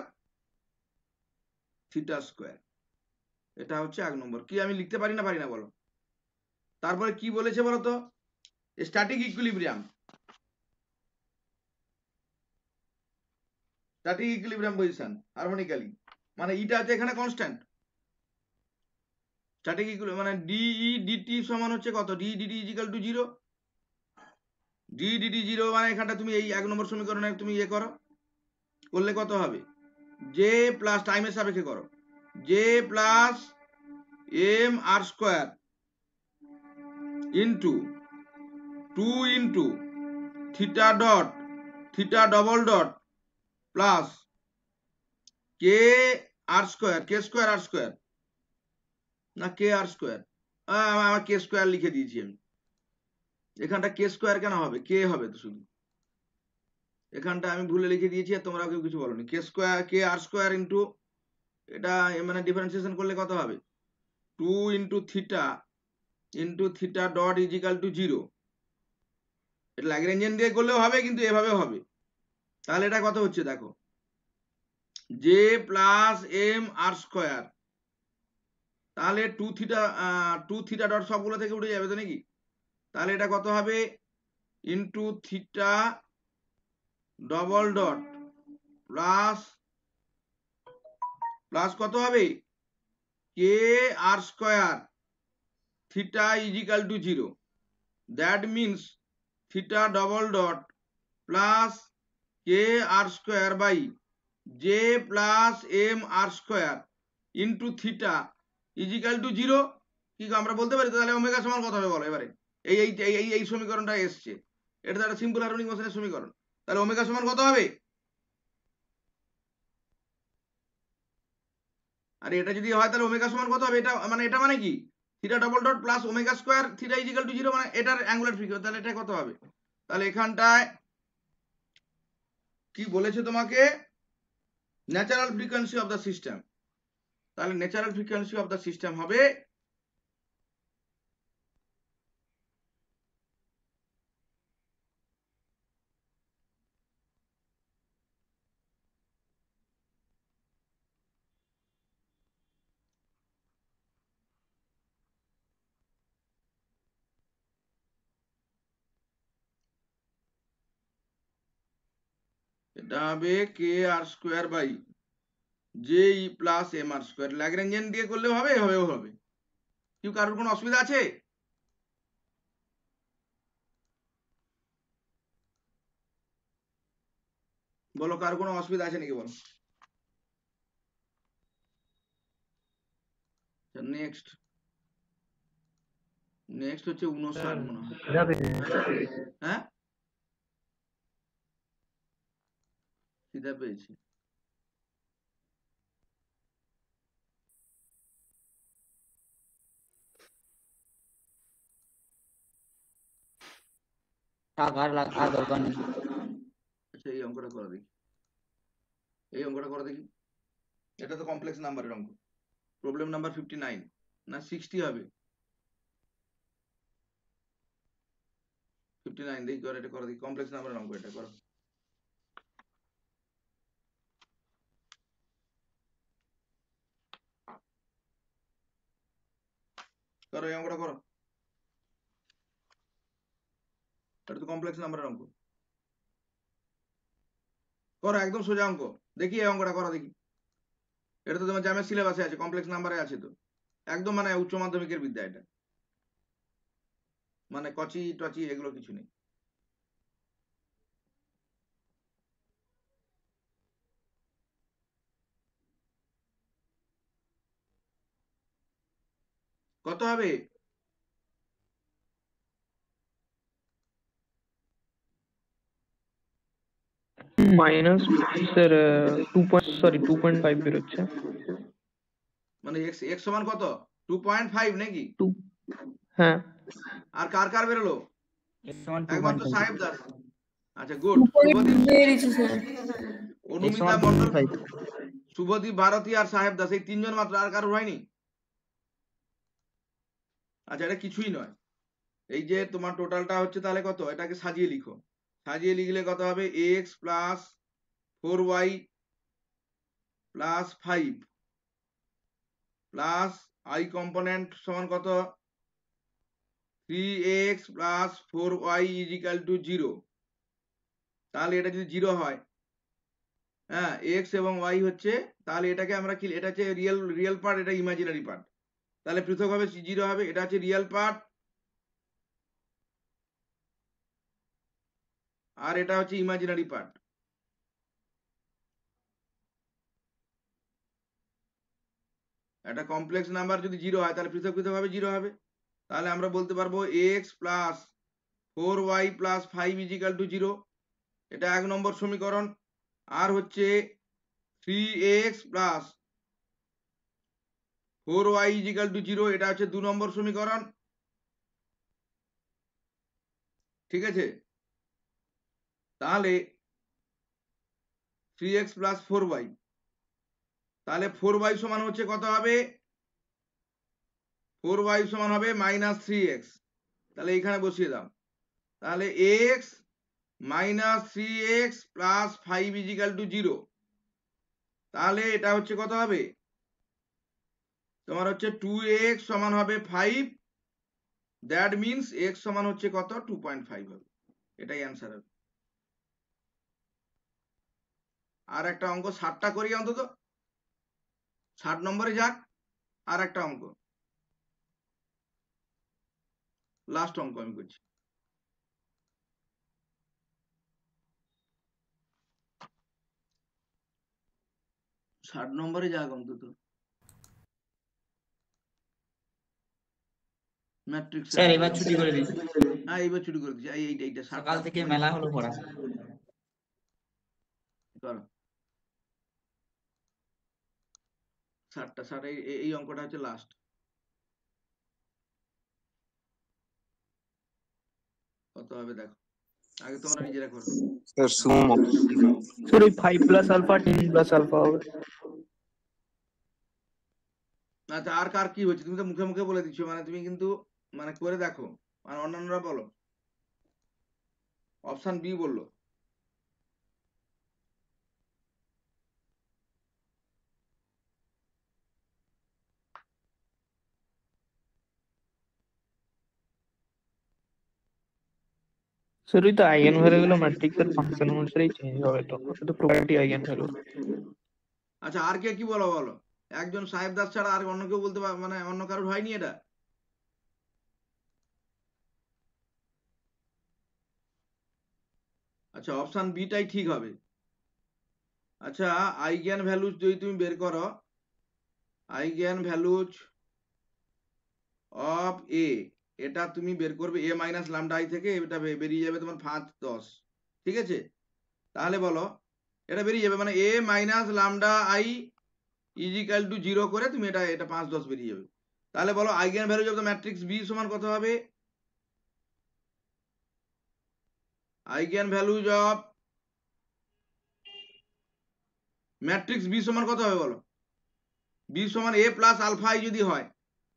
theta square. এটা হচ্ছে 1 নম্বর। কি আমি লিখতে পারি না বলো? তারপরে কি বলেছে বলো তো, স্ট্যাটিক ইকুইলিব্রিয়াম পজিশন হারমোনিক্যালি, মানে ইটা আছে এখানে কনস্ট্যান্ট। স্ট্যাটিক ইকুইলিব্রিয়াম মানে ডিই ডিটি সমান হচ্ছে কত, d d t equal to 0। D d t 0 মানে এখানটা তুমি এই 1 নম্বর সমীকরণে তুমি ইয়ে করো, করলে কত হবে, জে প্লাস টাইমের সাপেক্ষে করো, J plus m r square into 2 into theta double dot plus k r square না কে আর স্কোয়ার, আমার কে স্কোয়ার লিখে দিয়েছি আমি। এখানটা কে স্কোয়ার কেন হবে, কে হবে তো শুধু, এখানটা আমি ভুলে লিখে দিয়েছি আর তোমরা কেউ কিছু বলোনি। কে আর স্কোয়ার ইন্টু এটা মানে ডিফারেন্সিয়েশন করলে কত হবে, 2 into theta dot equal to 0। এটা ল্যাগ্রেঞ্জিয়ান দিয়ে করলেও হবে, কিন্তু এভাবেও হবে। তাহলে এটা কত হচ্ছে দেখো, J plus m r square, তাহলে 2 থিটা ডট সবগুলো থেকে উঠে যাবে তো নাকি, তাহলে এটা কত হবে into theta double dot plus কত হবে k r square theta equal to 0। That means theta double dot plus k r square by J plus m r square into theta equal to 0। কি আমরা বলতে পারি? তাহলে ওমেগা সমান কত হবে বলো এবারে? এই সমীকরণটা এসছে, এটা তো একটা সিম্পল হারমোনিক মোশনের সমীকরণ। তাহলে ওমেগা সমান কত হবে? আর এটা যদি হয় তাহলে ওমেগা সমান কত হবে? এটা মানে কি theta double dot plus omega square theta equal to 0, মানে এটার অ্যাঙ্গুলার ফ্রিকোয়েন্সি। তাহলে এটা কত হবে? তাহলে এখানটায় কি বলেছে তোমাকে, natural frequency of the system. তাহলে natural frequency of the system হবে এটা হবে k r square by J E plus m r square. Lagrangian দিয়ে করলেও হবে, এভাবেও হবে। কি কারোর কোনো অসুবিধা আছে? বলো, কারোর কোনো অসুবিধা আছে নাকি বলো। নেক্সট হচ্ছে 59 মনে হয়। হ্যাঁ সিধা পেয়েছি। আর দরকার নেই। আচ্ছা এই অঙ্কটা করে দেখি, এটা তো কমপ্লেক্স নাম্বারের অঙ্ক। প্রবলেম নাম্বার 59 না 60 হবে, 59 দেখি করে, এটা করে দেখি। কমপ্লেক্স নাম্বারের অঙ্ক, এটা করো। এই অঙ্কটা করো, এটা তো কমপ্লেক্স নাম্বারের অঙ্ক। করো, একদম সোজা অঙ্ক। দেখি এই অঙ্কটা করো দেখি। এটা তো তোমার জ্যামের সিলেবাসে আছে, কমপ্লেক্স নাম্বারে আছে তো, একদম মানে উচ্চ মাধ্যমিকের বিদ্যা এটা, মানে কচি টচি এগুলো কিছু নেই। কত হবে? মাইনাস স্যার 2.5 বেরোচ্ছে। মানে x সমান কত 2.5 নাকি? হ্যাঁ। আর কার বেরোলো? একমাত্র সাহেব দাস। আচ্ছা গুড। অনুমিতা মণ্ডল শুভদীপ ভারতী আর সাহেব দাস, এই তিনজন মাত্র, আর কারোর হয়নি? আচ্ছা, এটা কিছুই নয়। এই যে তোমার টোটালটা হচ্ছে তাহলে কত, এটাকে সাজিয়ে লিখো। সাজিয়ে লিখলে কত হবে, x plus 4y plus 5 plus I component সমান কত, 3x plus 4y is equal to 0। তাহলে এটা যদি 0 হয়, হ্যাঁ, x এবং y হচ্ছে, তাহলে এটাকে আমরা কি, এটা হচ্ছে রিয়েল পার্ট, এটা ইমাজিনারি পার্ট। তাহলে পৃথকভাবে 0 হবে, এটা হচ্ছে রিয়েল পার্ট আর এটা হচ্ছে ইমাজিনারি পার্ট। একটা কমপ্লেক্স নাম্বার যদি 0 হয় তাহলে পৃথক পৃথকভাবে 0 হবে। তাহলে আমরা বলতে পারবো x plus 4y plus 5 is equal to 0, এটা 1 নম্বর সমীকরণ। আর হচ্ছে 3x plus 4y is equal to 0, এটা হচ্ছে 2 নম্বর সমীকরণ। ঠিক আছে, তাহলে 3x প্লাস 4y, তাহলে 4y সমান হচ্ছে কত হবে, 4y সমান হবে মাইনাস 3x। তাহলে এখানে বসিয়ে দাও। তাহলে x minus 3x plus 5 is equal to 0। তাহলে এটা হচ্ছে কত হবে, তোমার হচ্ছে 2x সমান হবে 5, দ্যাট মিনস x সমান হচ্ছে কত, 2.5 হবে। এটাই অ্যান্সার হবে। আর একটা অঙ্ক 60টা করি অন্তত, 60 নম্বরে যাক। আর একটা অঙ্ক, লাস্ট অঙ্ক আমি করছি। ষাট নম্বরে যাক অন্তত, ম্যাট্রিক্স। স্যার এবার ছুটি করে দিন, হ্যাঁ এইবার ছুটি করে দিচ্ছি। এইটা সকাল থেকে মেলা হলো পড়া। করো 60টা, 60 এই অঙ্কটা হচ্ছে লাস্ট। কত হবে দেখো, আগে তোমরা নিজেরা করো। স্যার সুমো স্যার ওই 5 প্লাস আলফা 10 প্লাস আলফা হবে। আচ্ছা, আর কার কি হচ্ছে, তুমি তো মুখে মুখে বলে দিচ্ছ, মানে তুমি কিন্তু মানে করে দেখো, মানে অন্যান্যরা বলো। অপশন বি বললো। স্যার ওই তো আইগেন ভ্যালু গুলো ম্যাট্রিক্সের ফাংশন অনুসারেই চেঞ্জ হবে, তো ওটা তো প্রপার্টি আইগেন ভ্যালু। আচ্ছা, আর কে কি বলো বলো, একজন সাহেব দাস ছাড়া আর অন্য কেউ বলতে মানে অন্য কারোর হয়নি এটা? আচ্ছা, অপশন বিটাই ঠিক হবে। আচ্ছা, আইগেন ভ্যালুজ যদি তুমি বের করো, আইগেন ভ্যালুজ অফ এ, এটা তুমি বের করবে এ মাইনাস ল্যামডা আই থেকে, এটা বেরিয়ে যাবে তোমার 5, 10। ঠিক আছে, তাহলে বলো এটা বেরিয়ে যাবে, মানে A minus lambda I is equal to 0 করে তুমি এটা 5, 10 বেরিয়ে যাবে। তাহলে বলো eigen values of the matrix b সমান কত হবে, eigen values of matrix b সমান কত হবে বলো। বি সমান এ প্লাস আলফা আই যদি হয়,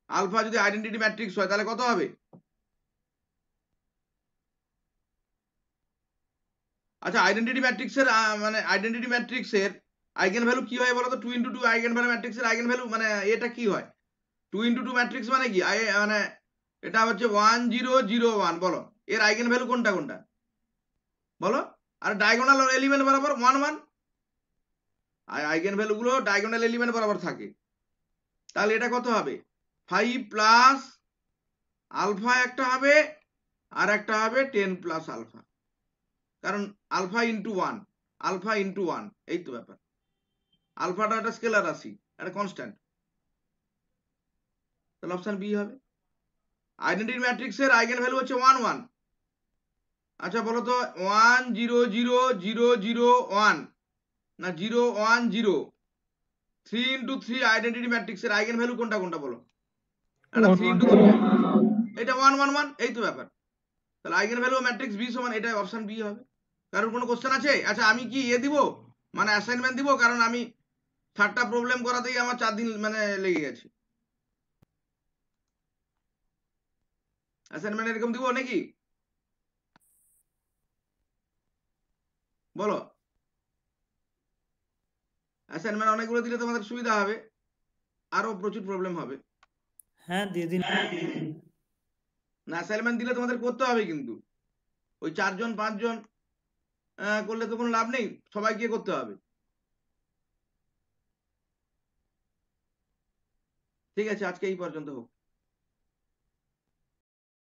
আলফা যদি আইডেন্টিটি ম্যাট্রিক্স হয়, তাহলে কত হবে? আচ্ছা, আইডেন্টিটি ম্যাট্রিক্সের মানে আইডেন্টিটি ম্যাট্রিক্সের আইগেন ভ্যালু কি হয় বলো তো? 2 × 2 আইগেন ভ্যালু ম্যাট্রিক্সের আইগেন ভ্যালু মানে এটা কি হয়? 2 × 2 ম্যাট্রিক্স মানে কি, মানে এটা হচ্ছে 1 0 0 1। বলো এর আইগেন ভ্যালু কোনটা কোনটা বলো, আর ডায়াগোনাল এলিমেন্ট বরাবর 1 1। আইগেন ভ্যালু গুলো ডায়াগোনাল এলিমেন্ট বরাবর থাকে। তাহলে এটা কত হবে, 5 প্লাস আলফা একটা হবে, আর একটা হবে 10 প্লাস আলফা, কারণ আলফা ইন্টু 1, আলফা ইন্টু 1, এই তো ব্যাপার। আলফাটা একটা স্কেলার রাশি, একটা কনস্ট্যান্ট। তাহলে অপশন বি হবে। আইডেন্টিটি ম্যাট্রিক্সের আইগেন ভ্যালু হচ্ছে 1 1। আচ্ছা বলো তো 1 0 0 0 0 1 না 0 1 0, 3 × 3 আইডেন্টিটি ম্যাট্রিক্সের আইগেন ভ্যালু কোনটা কোনটা বলো? এটা 3 × 3, এটা 1 1 1, এই তো ব্যাপার। তাহলে আইগেন ভ্যালু ম্যাট্রিক্স বি সমান, এটা অপশন বি হবে। কারণ কোনো কোশ্চেন আছে? আচ্ছা, আমি কি দিব মানে অ্যাসাইনমেন্ট দিব, কারণ আমি 7টা প্রবলেম করাতেই আমার 4 দিন মানে লেগে গেছে। অ্যাসাইনমেন্ট এরকম দিব নাকি বলো? অ্যাসাইনমেন্ট অনেকগুলো দিলে তোমাদের সুবিধা হবে, আরো প্রচুর প্রবলেম হবে। হ্যাঁ দিয়ে দিন। না অ্যাসাইনমেন্ট দিলে তোমাদের করতে হবে, কিন্তু ওই 4 জন 5 জন করলে তো কোনো লাভ নেই, সবাইকে করতে হবে। ঠিক আছে, আজকে এই পর্যন্ত হোক।